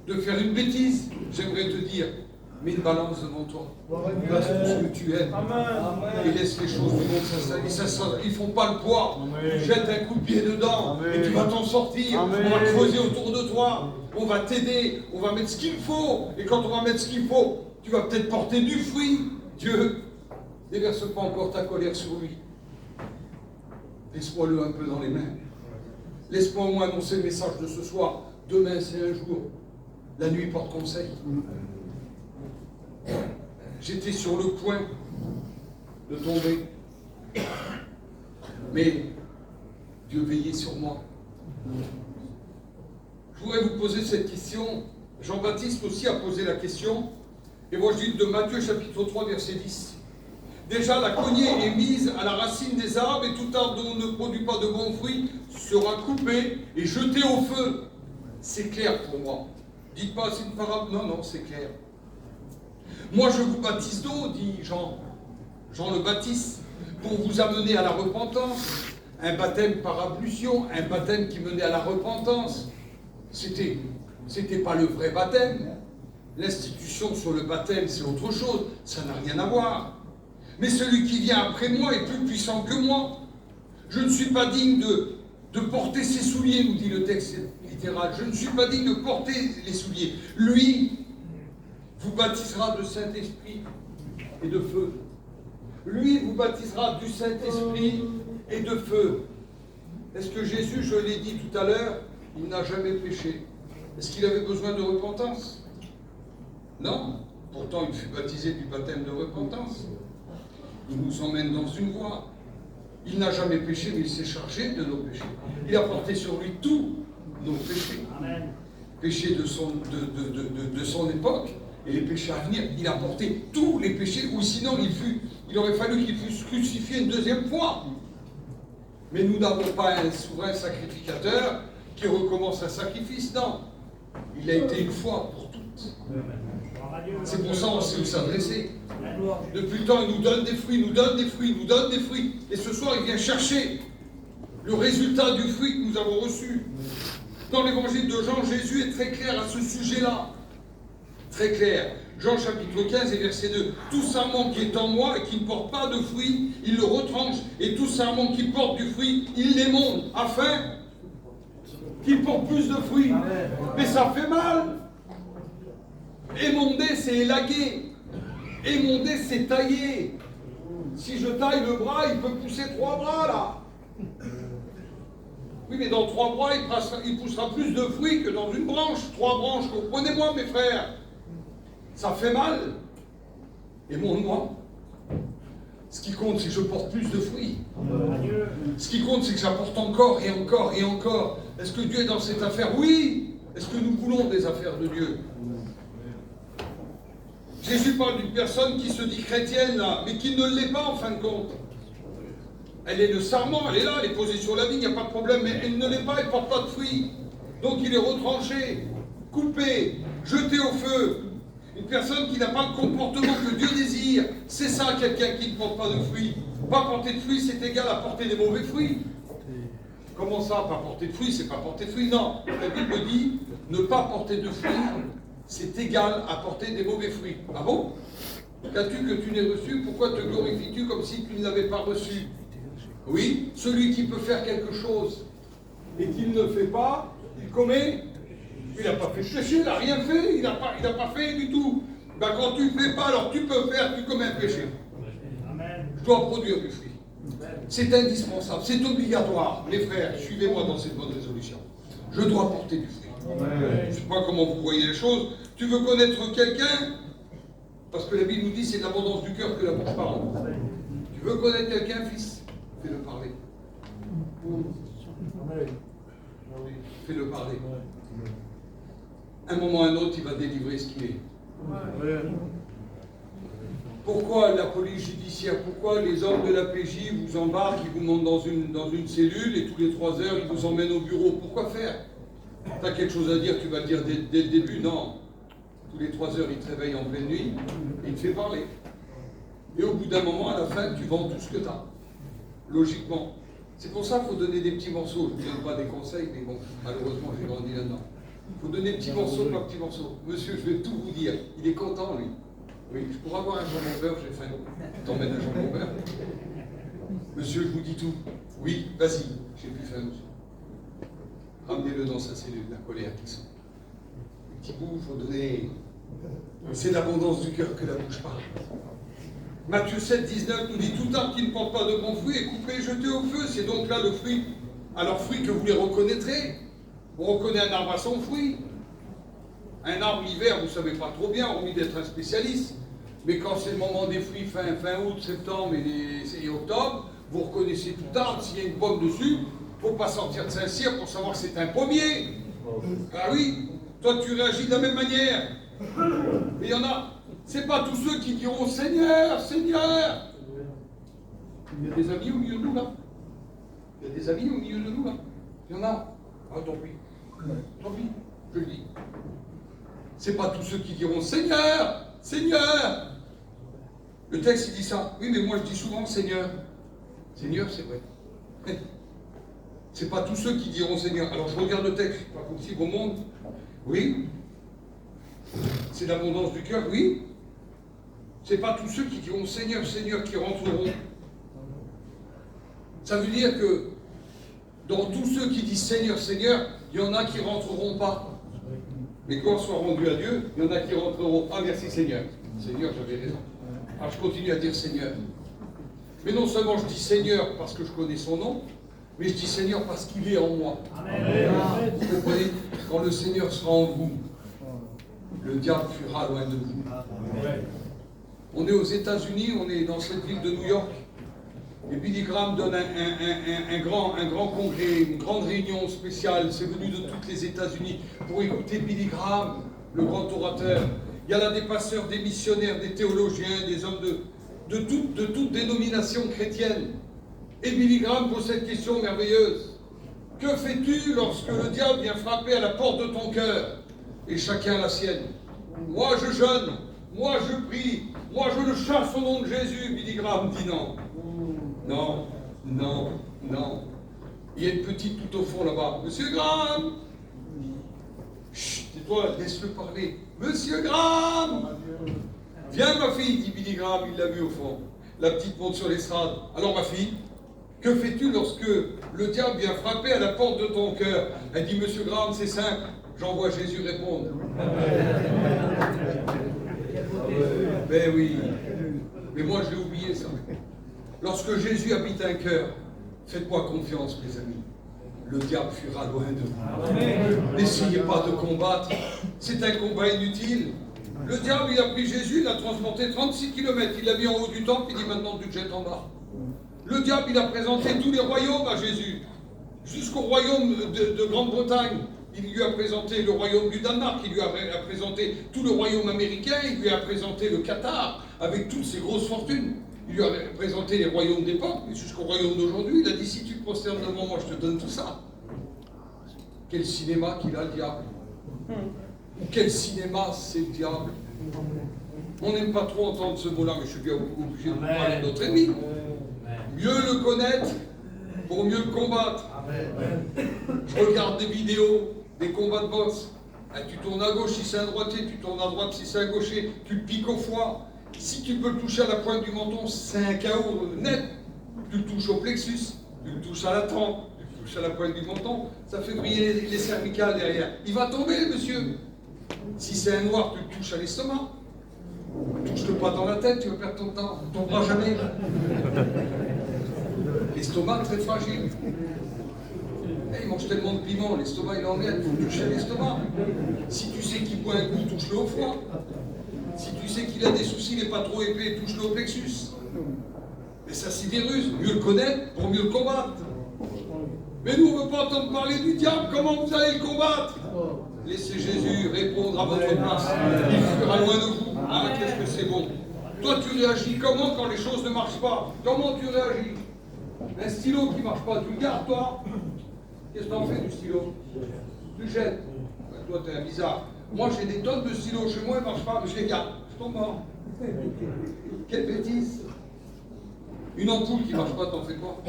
de faire une bêtise. J'aimerais te dire, mets une balance devant toi. Place tout ce que tu aimes. Et laisse les choses du monde s'installer. Ils ne font pas le poids. Jette un coup de pied dedans et tu vas t'en sortir. On va creuser autour de toi. On va t'aider. On va mettre ce qu'il faut. Et quand on va mettre ce qu'il faut, tu vas peut-être porter du fruit. Dieu, déverse pas encore ta colère sur lui. Laisse-moi-le un peu dans les mains. Laisse-moi au moins annoncer le message de ce soir. Demain, c'est un jour. La nuit porte conseil. J'étais sur le point de tomber. Mais Dieu veillait sur moi. Je voudrais vous poser cette question. Jean-Baptiste aussi a posé la question. Et moi, je dis de Matthieu chapitre 3, verset 10. Déjà, la cognée est mise à la racine des arbres, et tout arbre dont on ne produit pas de bons fruits sera coupé et jeté au feu. C'est clair pour moi. Dites pas, c'est une parable. Non, non, c'est clair. Moi, je vous baptise d'eau, dit Jean le Baptiste, pour vous amener à la repentance. Un baptême par ablution, un baptême qui menait à la repentance. C'était pas le vrai baptême. L'institution sur le baptême, c'est autre chose. Ça n'a rien à voir. Mais celui qui vient après moi est plus puissant que moi. Je ne suis pas digne de porter ses souliers, nous dit le texte littéral. Je ne suis pas digne de porter les souliers. Lui vous baptisera de Saint-Esprit et de feu. Lui vous baptisera du Saint-Esprit et de feu. Est-ce que Jésus, je l'ai dit tout à l'heure, il n'a jamais péché? Est-ce qu'il avait besoin de repentance? Non. Pourtant, il fut baptisé du baptême de repentance. Il nous emmène dans une voie. Il n'a jamais péché, mais il s'est chargé de nos péchés. Il a porté sur lui tous nos péchés. Amen. Péchés de son époque et les péchés à venir. Il a porté tous les péchés, ou sinon il aurait fallu qu'il fût crucifié une deuxième fois. Mais nous n'avons pas un souverain sacrificateur qui recommence un sacrifice. Non. Il a été une fois pour toutes. C'est pour ça qu'on sait où s'adresser. Depuis le temps, il nous donne des fruits, nous donne des fruits, nous donne des fruits. Et ce soir, il vient chercher le résultat du fruit que nous avons reçu. Dans l'évangile de Jean, Jésus est très clair à ce sujet-là. Très clair. Jean chapitre 15 et verset 2. Tout sarment qui est en moi et qui ne porte pas de fruit, il le retranche. Et tout sarment qui porte du fruit, il l'émonde, afin qu'il porte plus de fruits. Mais ça fait mal. Émonder, c'est élaguer. Émonder, c'est tailler. Si je taille le bras, il peut pousser 3 bras, là. Oui, mais dans 3 bras, il poussera plus de fruits que dans une branche. 3 branches, comprenez-moi, mes frères. Ça fait mal. et moins de moi. Ce qui compte, c'est que je porte plus de fruits. Ce qui compte, c'est que j'apporte encore et encore et encore. Est-ce que Dieu est dans cette affaire? Oui. Est-ce que nous voulons des affaires de Dieu? Jésus parle d'une personne qui se dit chrétienne, là, mais qui ne l'est pas en fin de compte. Elle est le sarment, elle est là, elle est posée sur la vigne, il n'y a pas de problème, mais elle ne l'est pas, elle ne porte pas de fruits. Donc il est retranché, coupé, jeté au feu. Une personne qui n'a pas le comportement que Dieu désire, c'est ça quelqu'un qui ne porte pas de fruits. Pas porter de fruits, c'est égal à porter des mauvais fruits. Comment ça, pas porter de fruits, c'est pas porter de fruits? Non, la Bible dit, ne pas porter de fruits, c'est égal à porter des mauvais fruits. Ah bon? Qu'as-tu que tu n'aies reçu? Pourquoi te glorifies-tu comme si tu ne l'avais pas reçu? Oui, celui qui peut faire quelque chose et qu'il ne fait pas, il commet. Il n'a pas fait péché, il n'a rien fait, il n'a pas fait du tout. Ben, quand tu ne fais pas, alors tu peux faire, tu commets un péché. Je dois produire du fruit. C'est indispensable, c'est obligatoire. Les frères, suivez-moi dans cette bonne résolution. Je dois porter du fruit. Je ne sais pas comment vous voyez les choses. Tu veux connaître quelqu'un? Parce que la Bible nous dit c'est de l'abondance du cœur que la bouche parle. Tu veux connaître quelqu'un, fils? Fais-le parler. Fais-le parler. Un moment ou un autre, il va délivrer ce qu'il est. Pourquoi la police judiciaire? Pourquoi les hommes de la PJ vous embarquent, ils vous montent dans une cellule et tous les 3 heures, ils vous emmènent au bureau? Pourquoi faire? Tu as quelque chose à dire, tu vas le dire dès le début? Non. Tous les 3 heures, il te réveille en pleine nuit et il te fait parler. Et au bout d'un moment, à la fin, tu vends tout ce que tu as. Logiquement. C'est pour ça qu'il faut donner des petits morceaux. Je ne vous donne pas des conseils, mais bon, malheureusement, j'ai grandi là-dedans. Il faut donner petits morceaux par petits morceaux. Monsieur, je vais tout vous dire. Il est content, lui. Oui, je pourrais avoir un jambon beurre, j'ai faim. T'emmènes un jambon beurre. Monsieur, je vous dis tout. Oui, vas-y, j'ai plus faim, monsieur. Ramenez-le dans sa cellule, la colère qui sent. Le petit bout, il faut donner. C'est l'abondance du cœur que la bouche parle. Matthieu 7, 19 nous dit tout arbre qui ne porte pas de bons fruits est coupé et jeté au feu. C'est donc là le fruit. Alors, fruit que vous les reconnaîtrez. On reconnaît un arbre à son fruit. Un arbre l'hiver, vous ne savez pas trop bien, hormis d'être un spécialiste. Mais quand c'est le moment des fruits, fin août, septembre et octobre, vous reconnaissez tout arbre. S'il y a une pomme dessus, il ne faut pas sortir de Saint-Cyr pour savoir que c'est un pommier. Ah oui, toi tu réagis de la même manière. Mais il y en a, c'est pas tous ceux qui diront Seigneur, Seigneur. Il y a des amis au milieu de nous là. Il y a des amis au milieu de nous là. Il y en a. Ah tant pis. Tant pis, je le dis. C'est pas tous ceux qui diront Seigneur, Seigneur. Le texte il dit ça. Oui, mais moi je dis souvent Seigneur. Seigneur, c'est vrai. C'est pas tous ceux qui diront Seigneur. Alors je regarde le texte, pas possible au monde. Oui. C'est l'abondance du cœur, oui. C'est pas tous ceux qui diront Seigneur, Seigneur qui rentreront. Ça veut dire que dans tous ceux qui disent Seigneur, Seigneur, il y en a qui ne rentreront pas. Mais quand soit rendu à Dieu, il y en a qui rentreront. Ah merci Seigneur. Seigneur, j'avais raison. Alors je continue à dire Seigneur. Mais non seulement je dis Seigneur parce que je connais son nom, mais je dis Seigneur parce qu'il est en moi. Amen. Vous comprenez? Quand le Seigneur sera en vous, le diable fuira loin de vous. Amen. On est aux États-Unis, on est dans cette ville de New York, et Billy Graham donne un grand congrès, une grande réunion spéciale. C'est venu de toutes les États-Unis pour écouter Billy Graham, le grand orateur. Il y a là des pasteurs, des missionnaires, des théologiens, des hommes de toute dénomination chrétienne. Et Billy Graham pose cette question merveilleuse. Que fais-tu lorsque le diable vient frapper à la porte de ton cœur? Et chacun la sienne. Moi je jeûne, moi je prie, moi je le chasse au nom de Jésus. Billy Graham dit non. Non, non, non. Il y a une petite tout au fond là-bas. Monsieur Graham! Chut, tais-toi, laisse-le parler. Monsieur Graham! Viens ma fille, dit Billy Graham, il l'a vu au fond. La petite monte sur l'estrade. Alors ma fille, que fais-tu lorsque le diable vient frapper à la porte de ton cœur? Elle dit, Monsieur Graham, c'est simple, j'envoie Jésus répondre. Ben oui, mais moi je l'ai oublié ça. Lorsque Jésus habite un cœur, faites-moi confiance, mes amis. Le diable fuira loin de vous. N'essayez pas de combattre. C'est un combat inutile. Le diable, il a pris Jésus, il l'a transporté 36 km, il l'a mis en haut du temple, il dit maintenant tu te jettes en bas. Le diable, il a présenté tous les royaumes à Jésus, jusqu'au royaume de Grande-Bretagne. Il lui a présenté le royaume du Danemark, il lui a présenté tout le royaume américain, il lui a présenté le Qatar, avec toutes ses grosses fortunes. Il lui a présenté les royaumes d'époque, et jusqu'au royaume d'aujourd'hui. Il a dit, si tu te prosternes devant moi, je te donne tout ça. Quel cinéma qu'il a, le diable. Quel cinéma, c'est le diable. On n'aime pas trop entendre ce mot-là, mais je suis bien obligé de vous parler de notre ennemi. Mieux le connaître pour mieux le combattre. Je regarde des vidéos, des combats de boxe. Tu tournes à gauche si c'est un droitier, tu tournes à droite si c'est un gaucher, tu le piques au foie. Si tu peux le toucher à la pointe du menton, c'est un KO net. Tu le touches au plexus, tu le touches à la tempe, tu le touches à la pointe du menton, ça fait briller les cervicales derrière. Il va tomber, monsieur. Si c'est un noir, tu le touches à l'estomac. Touche-le pas dans la tête, tu vas perdre ton temps. Tu ne tomberas jamais. L'estomac, très fragile. Il mange tellement de piment, l'estomac, il emmerde, il faut toucher à l'estomac. Si tu sais qu'il boit un coup, touche-le au foie. Si tu sais qu'il a des soucis, il n'est pas trop épais, touche-le au plexus. Mais ça, c'est virus. Mieux le connaître pour mieux le combattre. Mais nous, on ne veut pas entendre parler du diable. Comment vous allez le combattre? Laissez Jésus répondre à votre place. Il fuira loin de vous. Ah, qu'est-ce que c'est bon. Toi, tu réagis comment quand les choses ne marchent pas? Comment tu réagis? Un stylo qui ne marche pas, tu le gardes, toi? Qu'est-ce que t'en fais du stylo? Tu le jettes. Ben, toi, t'es un bizarre. Moi, j'ai des tonnes de stylos chez moi, ils ne marchent pas, mais je les garde. Je tombe mort. Quelle bêtise. Une ampoule qui ne marche pas, t'en fais quoi?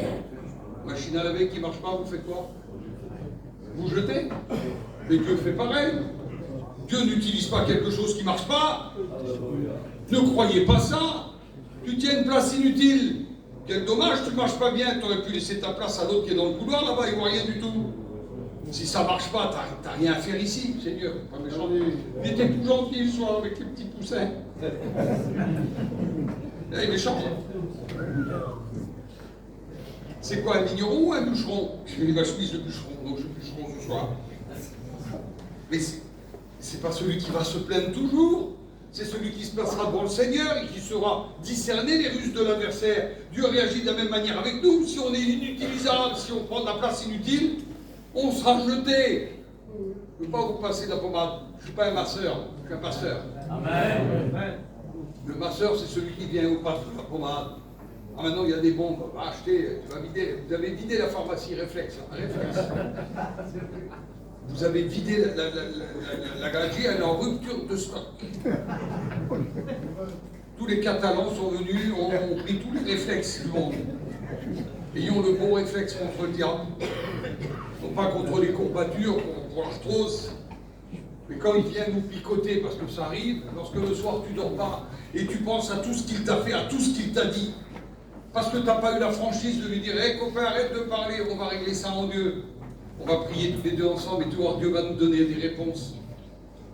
Machine à laver qui ne marche pas, vous faites quoi? Vous jetez? Mais Dieu fait pareil. Dieu n'utilise pas quelque chose qui ne marche pas. Ne croyez pas ça. Tu tiens une place inutile. Quel dommage, tu ne marches pas bien. Tu aurais pu laisser ta place à l'autre qui est dans le couloir là-bas, il ne voit rien du tout. Si ça ne marche pas, tu n'as rien à faire ici, Seigneur. Pas méchant. Il était tout gentil le soir avec les petits poussins. Il est méchant. C'est quoi, un vigneron ou un bûcheron? J'ai mis ma chemise de bûcheron, donc je suis bûcheron ce soir. Mais c'est pas celui qui va se plaindre toujours. C'est celui qui se placera devant le Seigneur et qui saura discerner les ruses de l'adversaire. Dieu réagit de la même manière avec nous. Si on est inutilisable, si on prend de la place inutile, on sera jeté. Je ne veux pas vous passer de la pommade. Je ne suis pas un masseur, je suis un pasteur. Amen. Le masseur, c'est celui qui vient au patron de la pommade. Ah, maintenant, il y a des bombes. Va acheter, tu vas vider. Vous avez vidé la pharmacie Réflexe. Réflexe. Vous avez vidé la galerie, elle est en rupture de stock. Tous les Catalans sont venus, ont pris tous les réflexes du monde. Ayons le bon réflexe contre le diable. Non pas contre les courbatures, contre l'arthrose. Mais quand il vient nous picoter, parce que ça arrive, lorsque le soir tu dors pas, et tu penses à tout ce qu'il t'a fait, à tout ce qu'il t'a dit, parce que tu n'as pas eu la franchise de lui dire, hé copain, arrête de parler, on va régler ça en Dieu. On va prier tous les deux ensemble et tout, alors Dieu va nous donner des réponses.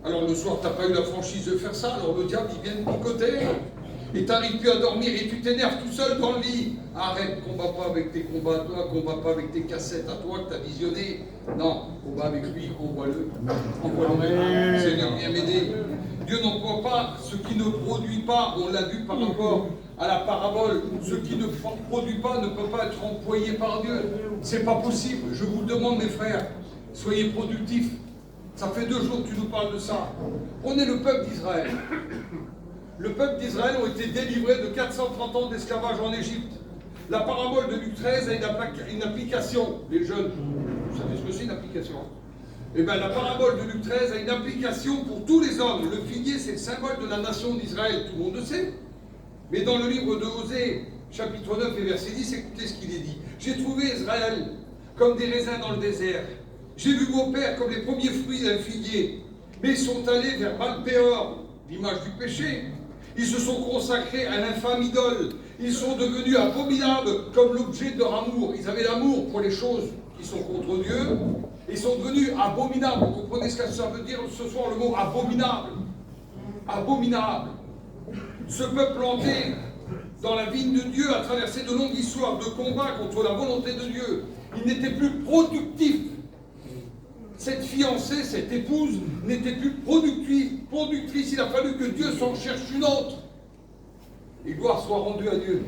Alors le soir, tu n'as pas eu la franchise de faire ça, alors le diable, il vient de picoter. Et tu n'arrives plus à dormir et tu t'énerves tout seul dans le lit. Arrête, combat pas avec tes combats à toi, combat pas avec tes cassettes à toi que tu as visionnées. Non, combat avec lui, envoie-le. Envoie-le. Seigneur, viens m'aider. Dieu n'emploie pas ce qui ne produit pas. On l'a vu par rapport à la parabole. Ce qui ne produit pas ne peut pas être employé par Dieu. C'est pas possible. Je vous le demande, mes frères, soyez productifs. Ça fait 2 jours que tu nous parles de ça. On est le peuple d'Israël. Le peuple d'Israël ont été délivrés de 430 ans d'esclavage en Égypte. La parabole de Luc 13 a une application. Les jeunes, vous savez ce que c'est une application? Eh bien, la parabole de Luc 13 a une application pour tous les hommes. Le figuier, c'est le symbole de la nation d'Israël. Tout le monde le sait. Mais dans le livre de Osée, chapitre 9 et verset 10, écoutez ce qu'il est dit. J'ai trouvé Israël comme des raisins dans le désert. J'ai vu vos pères comme les premiers fruits d'un figuier. Mais ils sont allés vers Baal-Péor, l'image du péché. Ils se sont consacrés à l'infâme idole. Ils sont devenus abominables comme l'objet de leur amour. Ils avaient l'amour pour les choses qui sont contre Dieu. Ils sont devenus abominables. Vous comprenez ce que ça veut dire ce soir, le mot abominable? Abominable. Ce peuple entier, dans la vigne de Dieu, a traversé de longues histoires de combats contre la volonté de Dieu. Il n'était plus productif. cette fiancée, cette épouse, n'était plus productrice. Il a fallu que Dieu s'en cherche une autre. Et gloire soit rendue à Dieu.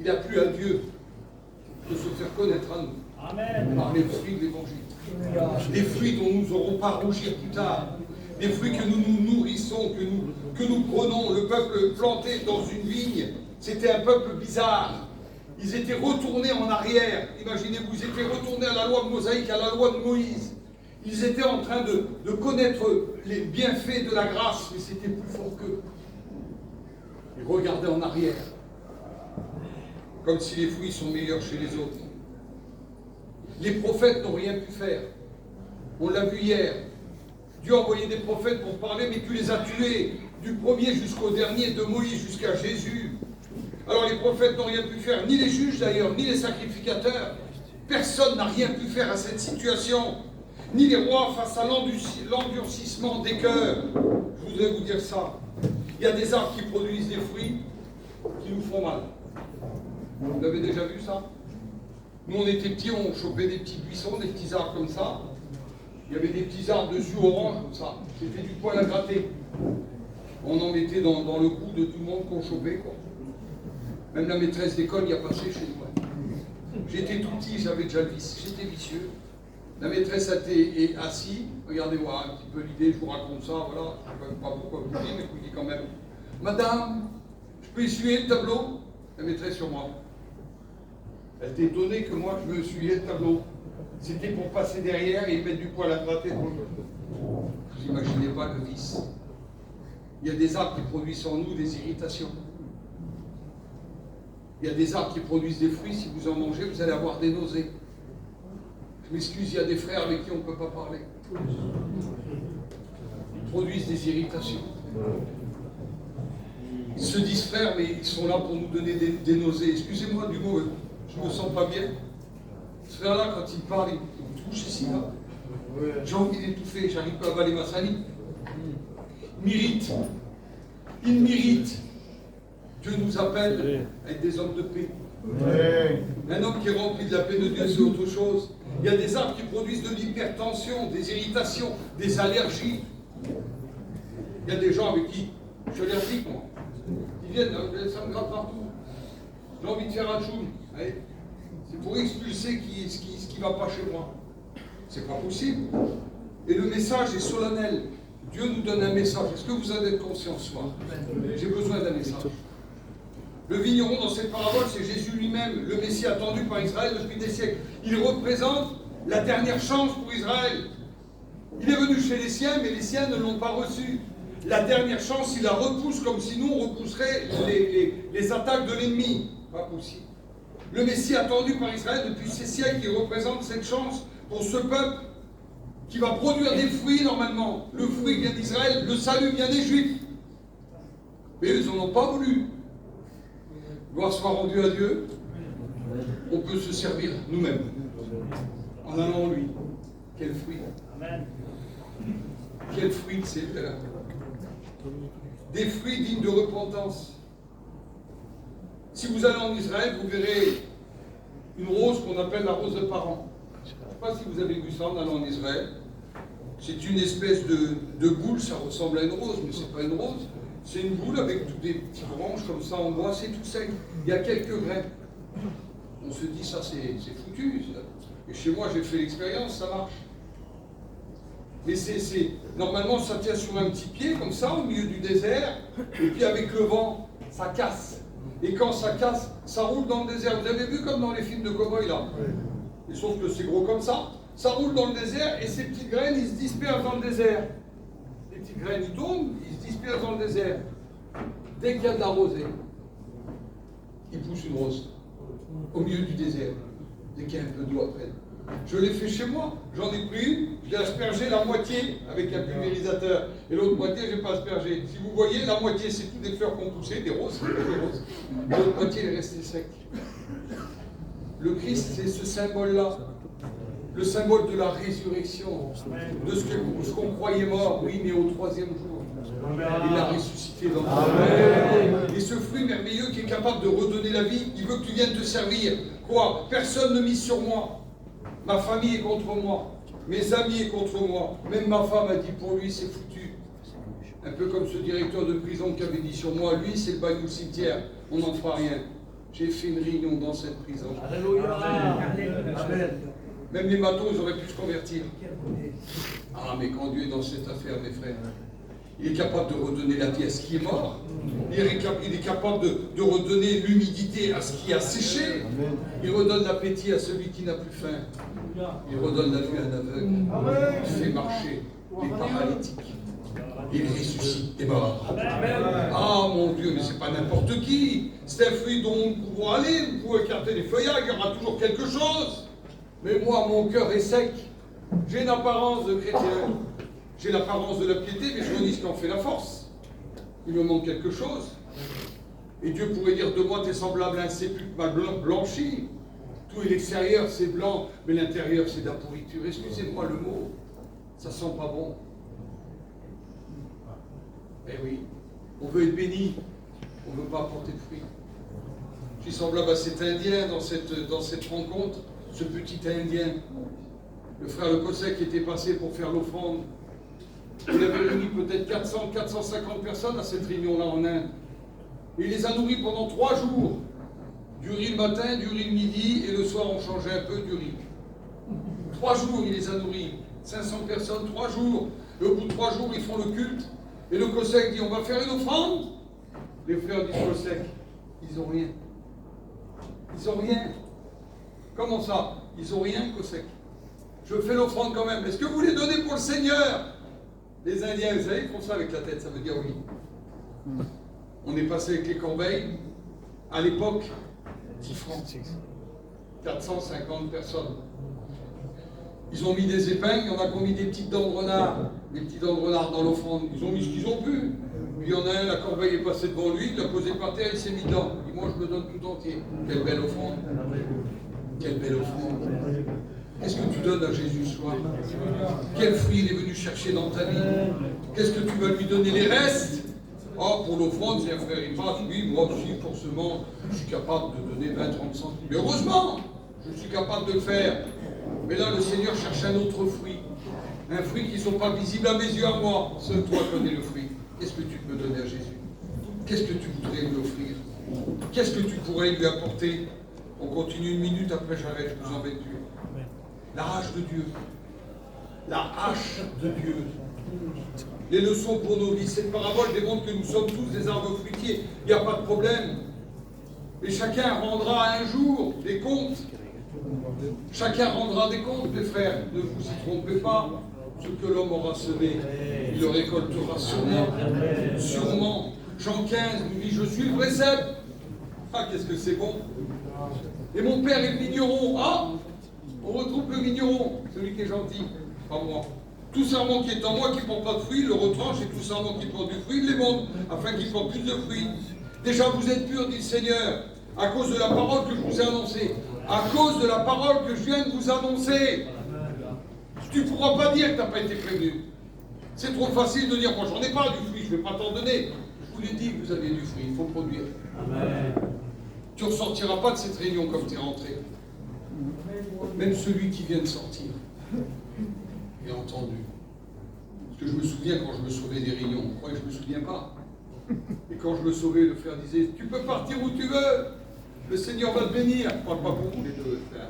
Il a plu à Dieu de se faire connaître à nous. Amen. Par les fruits de l'évangile. Des fruits dont nous n'aurons pas à rougir plus tard. Des fruits que nous nous nourrissons, que nous prenons. Le peuple planté dans une vigne, c'était un peuple bizarre. Ils étaient retournés en arrière. Imaginez-vous, ils étaient retournés à la loi mosaïque, à la loi de Moïse. Ils étaient en train de connaître les bienfaits de la grâce, mais c'était plus fort qu'eux. Ils regardaient en arrière, comme si les fruits sont meilleurs chez les autres. Les prophètes n'ont rien pu faire. On l'a vu hier. Dieu a envoyé des prophètes pour parler, mais tu les as tués, du premier jusqu'au dernier, de Moïse jusqu'à Jésus. Alors les prophètes n'ont rien pu faire, ni les juges d'ailleurs, ni les sacrificateurs. Personne n'a rien pu faire à cette situation, ni les rois face à l'endurcissement des cœurs. Je voudrais vous dire ça. Il y a des arbres qui produisent des fruits qui nous font mal. Vous avez déjà vu ça? Nous, on était petits, on chopait des petits buissons, des petits arbres comme ça. Il y avait des petits arbres dessus orange comme ça. C'était du poil à gratter. On en mettait dans le cou de tout le monde qu'on chopait, quoi. Même la maîtresse d'école y a passé chez nous. J'étais tout petit, j'avais déjà le vice. J'étais vicieux. La maîtresse était assise. Regardez-moi un petit peu l'idée, je vous raconte ça, voilà. Je ne sais pas pourquoi vous le dites, mais je vous le dis quand même. Madame, je peux essuyer le tableau? La maîtresse sur moi. Elle était étonnée que moi je me essuyais le tableau. C'était pour passer derrière et mettre du poil à gratter dans le dos. Vous n'imaginez pas le vice. Il y a des arbres qui produisent en nous des irritations. Il y a des arbres qui produisent des fruits, si vous en mangez, vous allez avoir des nausées. Je m'excuse, il y a des frères avec qui on ne peut pas parler. Ils produisent des irritations. Ils se disent frères, mais ils sont là pour nous donner des nausées. Excusez-moi du mot, je ne me sens pas bien. Ce frère-là, quand il parle, il me touche ici, là. J'ai envie d'étouffer, j'arrive pas à avaler ma salive. Il m'irrite. Il m'irrite. Dieu nous appelle à être des hommes de paix. Un homme qui est rempli de la paix de Dieu, c'est autre chose. Il y a des arbres qui produisent de l'hypertension, des irritations, des allergies. Il y a des gens avec qui je suis allergique, moi. Ils viennent, ça me gratte partout. J'ai envie de faire un choum. C'est pour expulser ce qui ne va pas chez moi. C'est pas possible. Et le message est solennel. Dieu nous donne un message. Est-ce que vous en êtes conscient ce soir? J'ai besoin d'un message. Le vigneron dans cette parabole, c'est Jésus lui-même, le Messie attendu par Israël depuis des siècles. Il représente la dernière chance pour Israël. Il est venu chez les siens, mais les siens ne l'ont pas reçu. La dernière chance, il la repousse comme si nous, on repousserait les attaques de l'ennemi. Pas possible. Le Messie attendu par Israël depuis ces siècles, il représente cette chance pour ce peuple qui va produire des fruits normalement. Le fruit vient d'Israël, le salut vient des Juifs. Mais eux, ils n'en ont pas voulu. Gloire soit rendue à Dieu. On peut se servir nous-mêmes en allant en lui. Quel fruit. Amen. Quel fruit c'est là. Des fruits dignes de repentance. Si vous allez en Israël, vous verrez une rose qu'on appelle la rose de Paran. Je ne sais pas si vous avez vu ça en allant en Israël. C'est une espèce de boule, ça ressemble à une rose, mais ce n'est pas une rose. C'est une boule avec toutes des petites branches comme ça en bois, c'est tout sec. Il y a quelques graines. On se dit, ça c'est foutu. Ça. Et chez moi, j'ai fait l'expérience, ça marche. Mais normalement, ça tient sur un petit pied, comme ça, au milieu du désert. Et puis avec le vent, ça casse. Et quand ça casse, ça roule dans le désert. Vous avez vu comme dans les films de cow-boy, là? Et sauf que c'est gros comme ça. Ça roule dans le désert et ces petites graines, ils se dispersent dans le désert. Les petites graines, ils tombent, ils se dispersent dans le désert. Dès qu'il y a de la rosée, il pousse une rose au milieu du désert. Dès qu'il y a un peu d'eau après. Je l'ai fait chez moi. J'en ai pris une, je l'ai aspergé la moitié avec un pulvérisateur. Et l'autre moitié, je n'ai pas aspergé. Si vous voyez, la moitié, c'est toutes des fleurs qui ont poussé, des roses. L'autre moitié, elle est restée sec. Le Christ, c'est ce symbole-là. Le symbole de la résurrection, de ce qu'on croyait mort, oui, mais au troisième jour, il a ressuscité dans le monde. Et ce fruit merveilleux qui est capable de redonner la vie, il veut que tu viennes te servir. Quoi? Personne ne mise sur moi. Ma famille est contre moi. Mes amis sont contre moi. Même ma femme a dit pour lui, c'est foutu. Un peu comme ce directeur de prison qui avait dit sur moi, lui, c'est le bail au cimetière. On n'en fera rien. J'ai fait une réunion dans cette prison. Alléluia. Amen. Même les matos, ils auraient pu se convertir. Ah, mais quand Dieu est dans cette affaire, mes frères, il est capable de redonner la vie à ce qui est mort. Il est capable de redonner l'humidité à ce qui a séché. Il redonne l'appétit à celui qui n'a plus faim. Il redonne la vue à un aveugle. Il fait marcher les paralytiques. Il ressuscite des morts. Ah mon Dieu, mais c'est pas n'importe qui. C'est un fruit dont nous pouvons aller. Vous pouvez écarter les feuillages, il y aura toujours quelque chose. Mais moi, mon cœur est sec. J'ai une apparence de chrétien. J'ai l'apparence de la piété, mais je me dis ce qui en fait la force. Il me manque quelque chose. Et Dieu pourrait dire de moi, tu es semblable à un sépulcre mal blanchi. Tout l'extérieur, c'est blanc, mais l'intérieur, c'est de la pourriture. Excusez-moi le mot. Ça sent pas bon. Eh oui, on veut être béni. On ne veut pas apporter de fruits. Je suis semblable à cet Indien dans cette rencontre. Ce petit Indien, le frère Le Cosset qui était passé pour faire l'offrande. Il avait réuni peut-être 400, 450 personnes à cette réunion-là en Inde. Et il les a nourris pendant 3 jours. Du riz le matin, du riz le midi, et le soir on changeait un peu du riz. 3 jours il les a nourris. 500 personnes, 3 jours. Et au bout de 3 jours, ils font le culte. Et le Cosset dit, on va faire une offrande. Les frères du Cosset, ils n'ont rien. Ils n'ont rien. Comment ça? Ils n'ont rien, Cosset. Je fais l'offrande quand même. Est-ce que vous les donnez pour le Seigneur? Les Indiens, vous savez, ils font ça avec la tête, ça veut dire oui. On est passé avec les corbeilles. À l'époque, 10 francs. 450 personnes. Ils ont mis des épingles, il y en a qui ont mis des petites dents de renard. Des petites dents de renard dans l'offrande. Ils ont mis ce qu'ils ont pu. Puis il y en a un, la corbeille est passée devant lui, il l'a posé par terre, il s'est mis dedans. Il dit, moi je me donne tout entier. Quelle belle offrande. Quelle belle offrande. Qu'est-ce que tu donnes à Jésus ce soir? Quel fruit il est venu chercher dans ta vie? Qu'est-ce que tu vas lui donner? Les restes? Oh, pour l'offrande, c'est un frère, il passe, oui, moi aussi, forcément, je suis capable de donner 20, 30 centimes. Mais heureusement, je suis capable de le faire. Mais là, le Seigneur cherche un autre fruit. Un fruit qui ne sont pas visibles à mes yeux, à moi. Seul toi connais le fruit. Qu'est-ce que tu peux donner à Jésus? Qu'est-ce que tu voudrais lui offrir? Qu'est-ce que tu pourrais lui apporter? On continue 1 minute, après j'arrête, je vous embête plus. La hache de Dieu. La hache de Dieu. Les leçons pour nos vies. Cette parabole démontre que nous sommes tous des arbres fruitiers. Il n'y a pas de problème. Mais chacun rendra un jour des comptes. Chacun rendra des comptes, mes frères. Ne vous y trompez pas. Ce que l'homme aura semé, il le récoltera sûrement. Sûrement. Jean 15 nous dit, je suis le vrai cep. Ah, qu'est-ce que c'est bon. Et mon père est le vigneron. Ah, on retrouve le vigneron, celui qui est gentil, pas moi. Tout sarment qui est en moi, qui ne porte pas de fruits, il le retranche, et tout sarment qui porte du fruit, il les monte, afin qu'il porte plus de fruits. Déjà, vous êtes purs, dit le Seigneur, à cause de la parole que je vous ai annoncée. À cause de la parole que je viens de vous annoncer. Tu ne pourras pas dire que tu n'as pas été prévenu. C'est trop facile de dire, moi j'en ai pas du fruit, je ne vais pas t'en donner. Je vous l'ai dit que vous avez du fruit, il faut produire. Amen. Tu ne ressortiras pas de cette réunion comme tu es rentré. Même celui qui vient de sortir, bien entendu. Parce que je me souviens quand je me sauvais des réunions, vous croyez que je ne me souviens pas? Et quand je me sauvais, le frère disait, tu peux partir où tu veux, le Seigneur va te bénir. Je ne parle pas pour vous les deux, frère.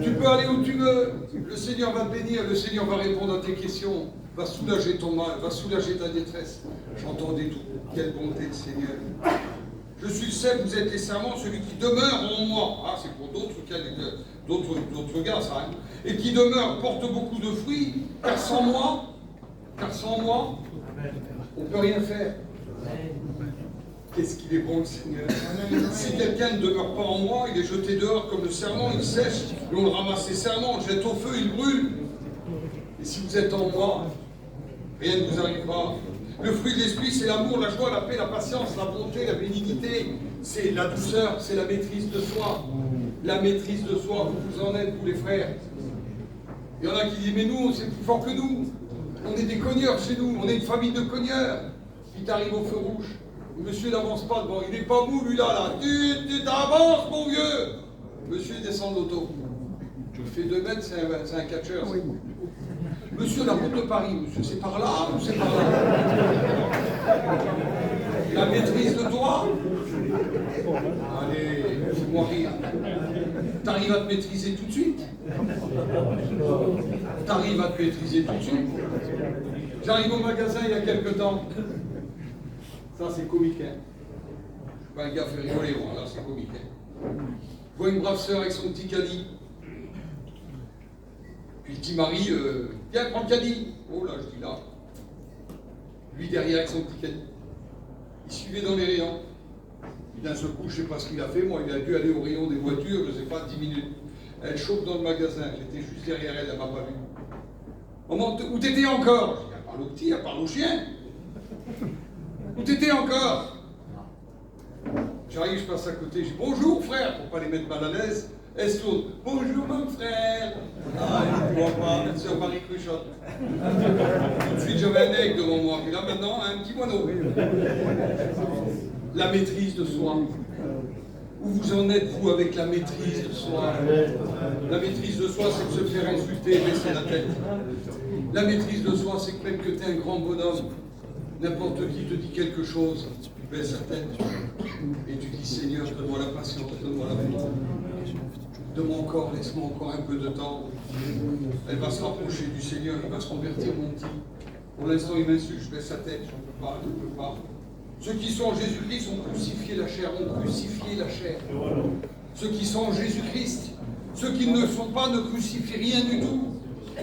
Tu peux aller où tu veux, le Seigneur va te bénir, le Seigneur va répondre à tes questions, va soulager ton mal, va soulager ta détresse. J'entendais tout. Quelle bonté de Seigneur. Je suis le cep, vous êtes les serments, celui qui demeure en moi. Ah, c'est pour d'autres cas, d'autres gars, ça. Hein. Et qui demeure, porte beaucoup de fruits, car sans moi, on ne peut rien faire. Qu'est-ce qu'il est bon, le Seigneur. Si quelqu'un ne demeure pas en moi, il est jeté dehors comme le serment, il sèche, et on le ramasse les serments, on le jette au feu, il brûle. Et si vous êtes en moi, rien ne vous arrivera. Le fruit de l'esprit, c'est l'amour, la joie, la paix, la patience, la bonté, la bénignité. C'est la douceur, c'est la maîtrise de soi. La maîtrise de soi, vous en êtes, vous les frères. Il y en a qui disent, mais nous, c'est plus fort que nous. On est des cogneurs chez nous, on est une famille de cogneurs. Puis t'arrives au feu rouge. Le monsieur n'avance pas devant, il n'est pas mou, lui là. Tu t'avances, mon vieux. Monsieur descend de l'auto. Je fais 2 mètres, c'est un catcheur. Monsieur, la route de Paris, monsieur, c'est par là ou c'est par là? La maîtrise de toi? Allez, fais-moi rire. T'arrives à te maîtriser tout de suite? T'arrives à te maîtriser tout de suite? J'arrive au magasin il y a quelques temps. Ça, c'est comique, hein? Pas un gars fait rigoler, moi, là, c'est comique, hein? Je vois une brave sœur avec son petit caddie. Puis le petit mari, viens, prends le caddie. Oh là, je dis là. Lui derrière avec son petit caddie. Il suivait dans les rayons. Puis d'un seul coup, je ne sais pas ce qu'il a fait. Moi, il a dû aller au rayon des voitures, je ne sais pas, 10 minutes. Elle chauffe dans le magasin. J'étais juste derrière elle, elle ne m'a pas vu. Maman, où t'étais encore? Je dis, elle parle au petit, elle parle au chien. Où t'étais encore? J'arrive, je passe à côté, je dis bonjour frère, pour ne pas les mettre mal à l'aise. Elle se tourne, bonjour mon frère. Ah, il ne voit pas, c'est Marie Cruchotte. Tout de suite, j'avais un aigle devant moi, et là maintenant, un petit moineau. La maîtrise de soi. Où vous en êtes, vous, avec la maîtrise de soi? La maîtrise de soi, c'est de se faire insulter et baisser la tête. La maîtrise de soi, c'est que même que tu es un grand bonhomme, n'importe qui te dit quelque chose, tu baisses la tête et tu dis Seigneur, donne-moi la patience, donne-moi la paix. Donne-moi encore, laisse-moi encore un peu de temps. Elle va se rapprocher du Seigneur, il va se convertir, mon petit. Pour l'instant, il m'insulte, je baisse la tête, je ne peux pas, je ne peux pas. Ceux qui sont en Jésus-Christ ont crucifié la chair, ont crucifié la chair. Ceux qui sont en Jésus-Christ, ceux qui ne sont pas, ne crucifient rien du tout.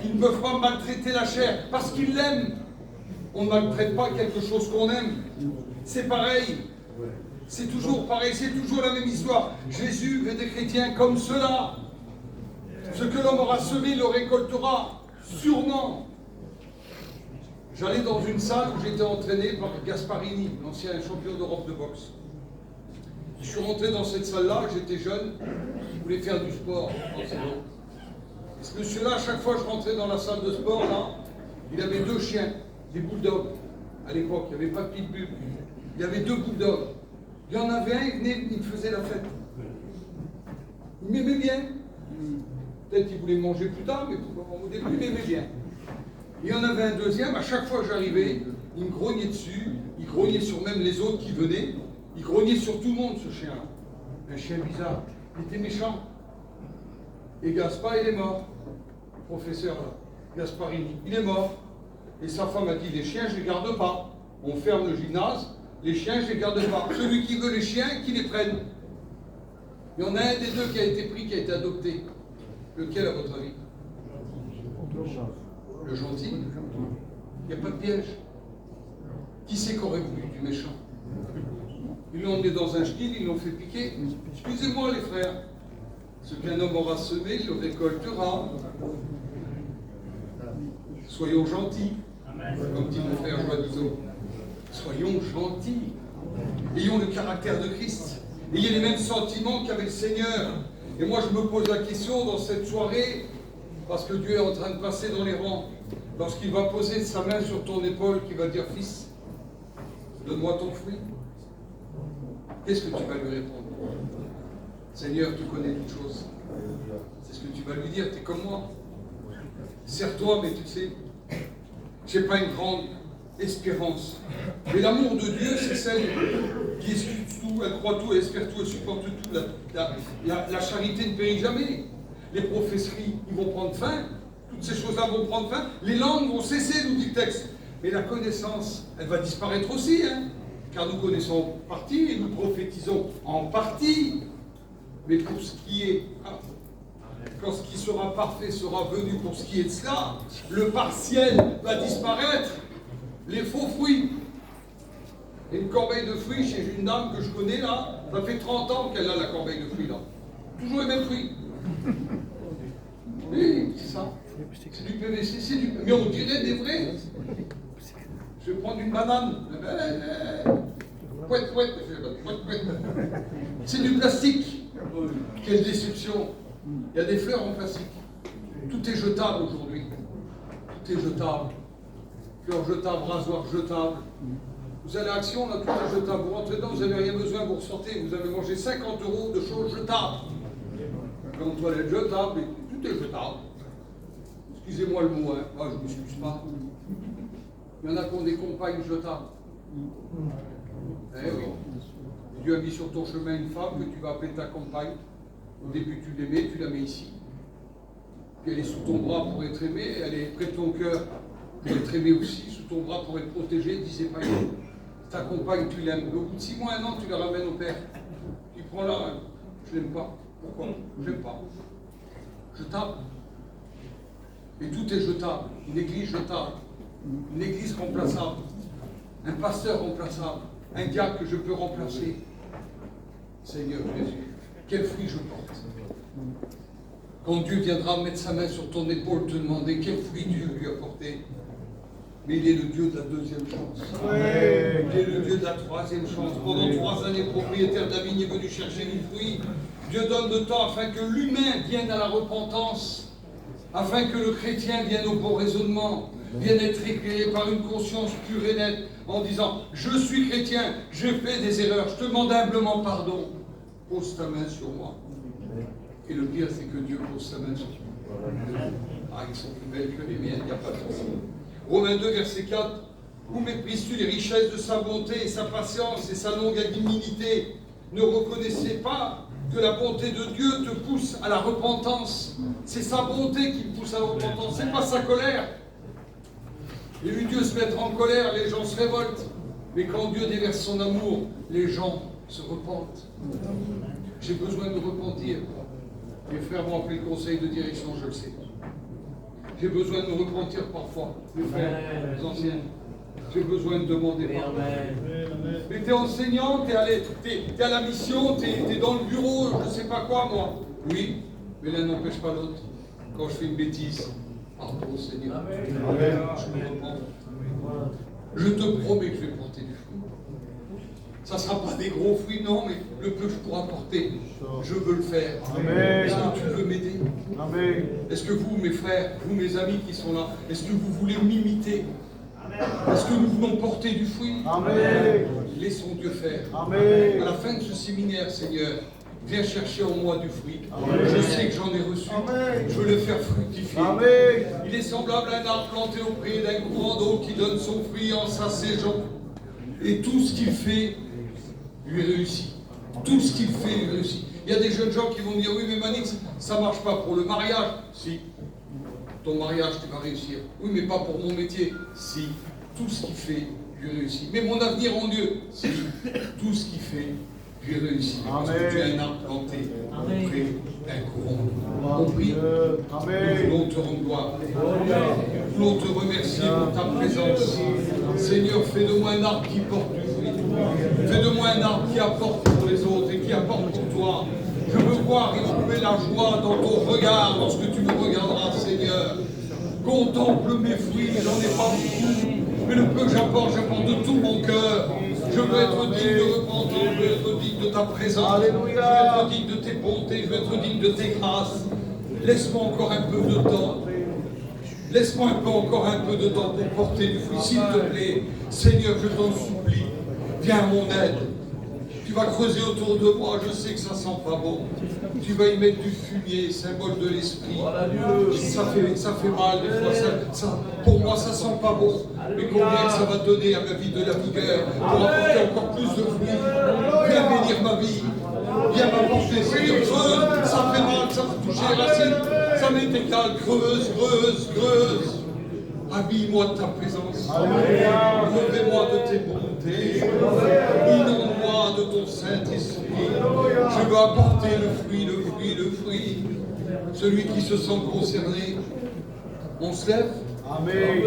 Ils ne peuvent pas maltraiter la chair parce qu'ils l'aiment. On ne maltraite pas quelque chose qu'on aime. C'est pareil. C'est toujours pareil, c'est toujours la même histoire. Jésus veut des chrétiens comme cela. Ce que l'homme aura semé, il le récoltera, sûrement. J'allais dans une salle où j'étais entraîné par Gasparini, l'ancien champion d'Europe de boxe. Je suis rentré dans cette salle-là, j'étais jeune, je voulais faire du sport. Et ce monsieur-là, à chaque fois que je rentrais dans la salle de sport, là, il avait 2 chiens, des bulldogs. À l'époque, il n'y avait pas de pitbull. Il y avait 2 bulldogs. Il y en avait un, il venait, il me faisait la fête. Il m'aimait bien. Peut-être qu'il voulait manger plus tard, mais au début, il m'aimait bien. Il y en avait un deuxième, à chaque fois que j'arrivais, il me grognait dessus, il grognait sur même les autres qui venaient, il grognait sur tout le monde, ce chien-là. Un chien bizarre, il était méchant. Et Gaspard, il est mort. Le professeur, là, Gasparini, il est mort. Et sa femme a dit, les chiens, je ne les garde pas. On ferme le gymnase, les chiens, je ne les garde pas. Celui qui veut les chiens, qu'il les prenne. Il y en a un des 2 qui a été pris, qui a été adopté. Lequel, à votre avis? Le gentil. Il n'y a pas de piège. Qui c'est qu'aurait voulu du méchant? Ils l'ont emmené dans un chenil, ils l'ont fait piquer. Excusez-moi les frères, ce qu'un homme aura semé, il le récoltera. Soyons gentils, comme dit mon frère Joannizo. Soyons gentils. Ayons le caractère de Christ. Ayez les mêmes sentiments qu'avec le Seigneur. Et moi je me pose la question dans cette soirée, parce que Dieu est en train de passer dans les rangs, lorsqu'il va poser sa main sur ton épaule, qu'il va dire, fils, donne-moi ton fruit. Qu'est-ce que tu vas lui répondre? Seigneur, tu connais toutes choses. C'est ce que tu vas lui dire, tu es comme moi. Serre-toi, mais tu sais, je n'ai pas une grande espérance. Mais l'amour de Dieu, c'est celle qui excuse tout, elle croit tout, elle espère tout, elle supporte tout. La charité ne périt jamais. Les prophéties, ils vont prendre fin. Toutes ces choses-là vont prendre fin. Les langues vont cesser, nous dit le texte. Mais la connaissance, elle va disparaître aussi, hein, car nous connaissons en partie et nous prophétisons en partie. Mais pour ce qui est, quand ce qui sera parfait sera venu pour ce qui est de cela, le partiel va disparaître. Les faux fruits. Et une corbeille de fruits chez une dame que je connais là, ça fait 30 ans qu'elle a la corbeille de fruits là. Toujours les mêmes fruits. Oui, c'est ça. C'est du PVC, c'est du... Mais on dirait des vrais. Je vais prendre une banane. Pouette, pouette. C'est du plastique. Quelle déception. Il y a des fleurs en plastique. Tout est jetable aujourd'hui. Tout est jetable. Fleurs jetables, rasoirs jetables. Vous allez à Action, là, tout est jetable. Vous rentrez dedans, vous n'avez rien besoin, vous ressortez. Vous avez mangé 50 € de choses jetables. Comme toilette jetable. tout est jetable. Excusez-moi le mot, hein. Moi je ne m'excuse pas. Il y en a qui ont des compagnes jetables. Eh oui. Dieu a mis sur ton chemin une femme que tu vas appeler ta compagne. Au début tu l'aimais, tu la mets ici. Puis elle est sous ton bras pour être aimée, elle est près de ton cœur pour être aimée aussi, sous ton bras pour être protégée, disait pas ta compagne, tu l'aimes. Au bout de 6 mois, 1 an, tu la ramènes au père. Tu prends là, je l'aime pas. Pourquoi? Je l'aime pas. Jetable. Et tout est jetable. Une église jetable. Une église remplaçable. Un pasteur remplaçable. Un gars que je peux remplacer. Seigneur Jésus, quel fruit je porte. Quand Dieu viendra mettre sa main sur ton épaule, te demander quel fruit Dieu lui a porté. Mais il est le Dieu de la 2e chance. Ouais. Il est le Dieu de la 3e chance. Pendant 3 années, le propriétaire de la vigne est venu chercher du fruit. Dieu donne le temps afin que l'humain vienne à la repentance, afin que le chrétien vienne au bon raisonnement, vienne être éclairé par une conscience pure et nette, en disant « Je suis chrétien, je fais des erreurs, je te demande humblement pardon. Pose ta main sur moi. » Et le pire, c'est que Dieu pose sa main sur moi. Ah, ils sont plus belles que les miennes, il n'y a pas de souci. Romains 2, verset 4. Où méprises-tu les richesses de sa bonté et sa patience et sa longanimité? Ne reconnaissez pas que la bonté de Dieu te pousse à la repentance. C'est sa bonté qui pousse à la repentance, c'est pas sa colère. J'ai vu Dieu se mettre en colère, les gens se révoltent. Mais quand Dieu déverse son amour, les gens se repentent. J'ai besoin de repentir. Mes frères m'ont appelé le conseil de direction, je le sais. J'ai besoin de me repentir parfois. Mes frères, les anciens, j'ai besoin de demander pardon. Mais tu es enseignant, tu es à la mission, tu es dans le bureau, je ne sais pas quoi, moi. Oui, mais l'un n'empêche pas l'autre. Quand je fais une bêtise, pardon, Seigneur. Je me repens. Je te promets que je vais porter du fruit. Ça ne sera pas des gros fruits, non, mais le peu que je pourrai porter, je veux le faire. Est-ce que tu veux m'aider? Est-ce que vous, mes frères, vous, mes amis qui sont là, est-ce que vous voulez m'imiter? Est-ce que nous voulons porter du fruit? Laissons Dieu faire. À la fin de ce séminaire, Seigneur, viens chercher en moi du fruit. Je sais que j'en ai reçu. Je veux le faire fructifier. Il est semblable à un arbre planté auprès d'un courant d'eau qui donne son fruit en sa saison. Et tout ce qu'il fait lui réussit. Tout ce qu'il fait lui réussit. Il y a des jeunes gens qui vont me dire, oui, mais Manix, ça ne marche pas pour le mariage. Si. Ton mariage, tu vas réussir. Oui, mais pas pour mon métier. Si. Tout ce qu'il fait lui réussit. Mais mon avenir en Dieu. Si. Tout ce qu'il fait lui réussit. Parce que tu es un arbre planté auprès d'un courant. Compris? Nous voulons te rendre gloire. Nous voulons te remercier pour ta présence. Seigneur, fais de moi un arbre qui porte du fruit. Fais de moi un arbre qui apporte pour les autres et qui apporte pour toi. Je veux voir éprouver la joie dans ton regard lorsque tu me regarderas, Seigneur. Contemple mes fruits, j'en ai pas beaucoup, mais le peu que j'apporte de tout mon cœur. Je veux être digne de repentir, je veux être digne de ta présence, je veux être digne de tes bontés, je veux être digne de tes grâces. Laisse-moi encore un peu de temps. Laisse-moi encore un peu de temps pour porter du fruit, s'il te plaît. Seigneur, je t'en supplie, viens à mon aide. Tu vas creuser autour de moi, je sais que ça sent pas bon. Tu vas y mettre du fumier, symbole de l'esprit. Ça fait mal des fois, pour moi ça sent pas bon. Mais combien que ça va donner à ma vie de la vigueur pour apporter encore plus de fruits. Viens bénir ma vie. Viens m'apporter, Seigneur. Creuse, ça fait mal, ça va toucher les racines. Ça m'est égal, creuse. Habille-moi de ta présence. Revêt-moi de tes bontés. Inonde-moi de ton Saint-Esprit. Je veux apporter le fruit. Celui qui se sent concerné. On se lève. Amen.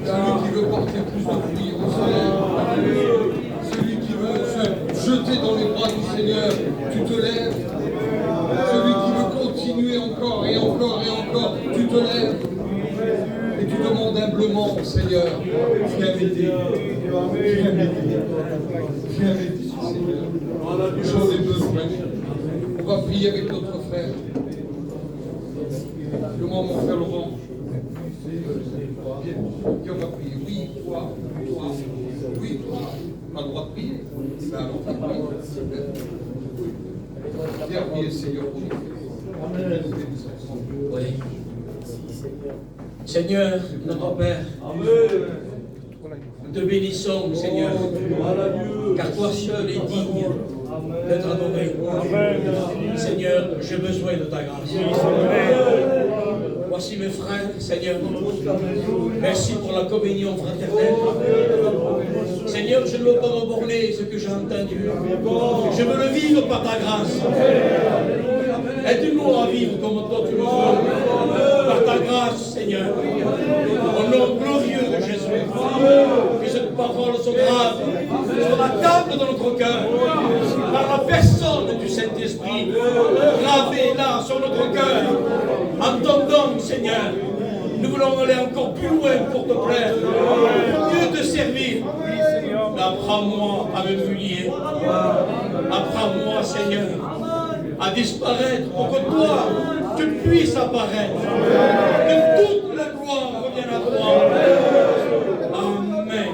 Celui qui veut porter plus de fruits, on se lève. Celui qui veut se jeter dans les bras du Seigneur, tu te lèves. Celui qui veut continuer encore et encore, tu te lèves. Et tu demandes humblement au Seigneur, viens m'aider. Viens m'aider, Seigneur. J'en ai besoin. On va prier avec notre frère. Comment mon frère Laurent? Viens, on va prier. Oui, toi. Oui, toi. Pas le droit de prier. Ben alors, viens prier, Seigneur, pour nous. Oui. Seigneur, notre Père, nous te bénissons, Seigneur, car toi seul es digne d'être adoré. Seigneur, j'ai besoin de ta grâce. Voici mes frères, Seigneur. Merci pour la communion fraternelle. Seigneur, je ne veux pas me borner ce que j'ai entendu. Je veux le vivre par ta grâce. Aide-nous à vivre comme toi tu le veux. Par ta grâce, Seigneur. Au nom glorieux de Jésus. Que cette parole soit grave sur la table de notre cœur. Par la personne du Saint-Esprit. Gravée là sur notre cœur. Entendons, Seigneur. Nous voulons aller encore plus loin pour te plaire. Mieux te servir. Mais apprends-moi à me humilier. Apprends-moi, Seigneur, à disparaître pour que toi, tu puisses apparaître. Que toute la gloire revienne à toi. Amen.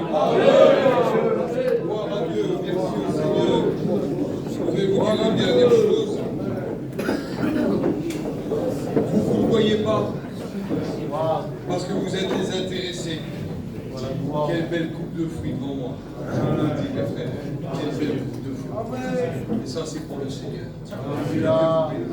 Gloire à Dieu, merci au Seigneur. Je vais vous dire une dernière chose. Vous ne le voyez pas, parce que vous êtes désintéressés. Quelle belle coupe de fruits devant moi. Je vous le dis, mes frères. Quelle belle coupe de fruits. Et ça, c'est pour le Seigneur. Amen.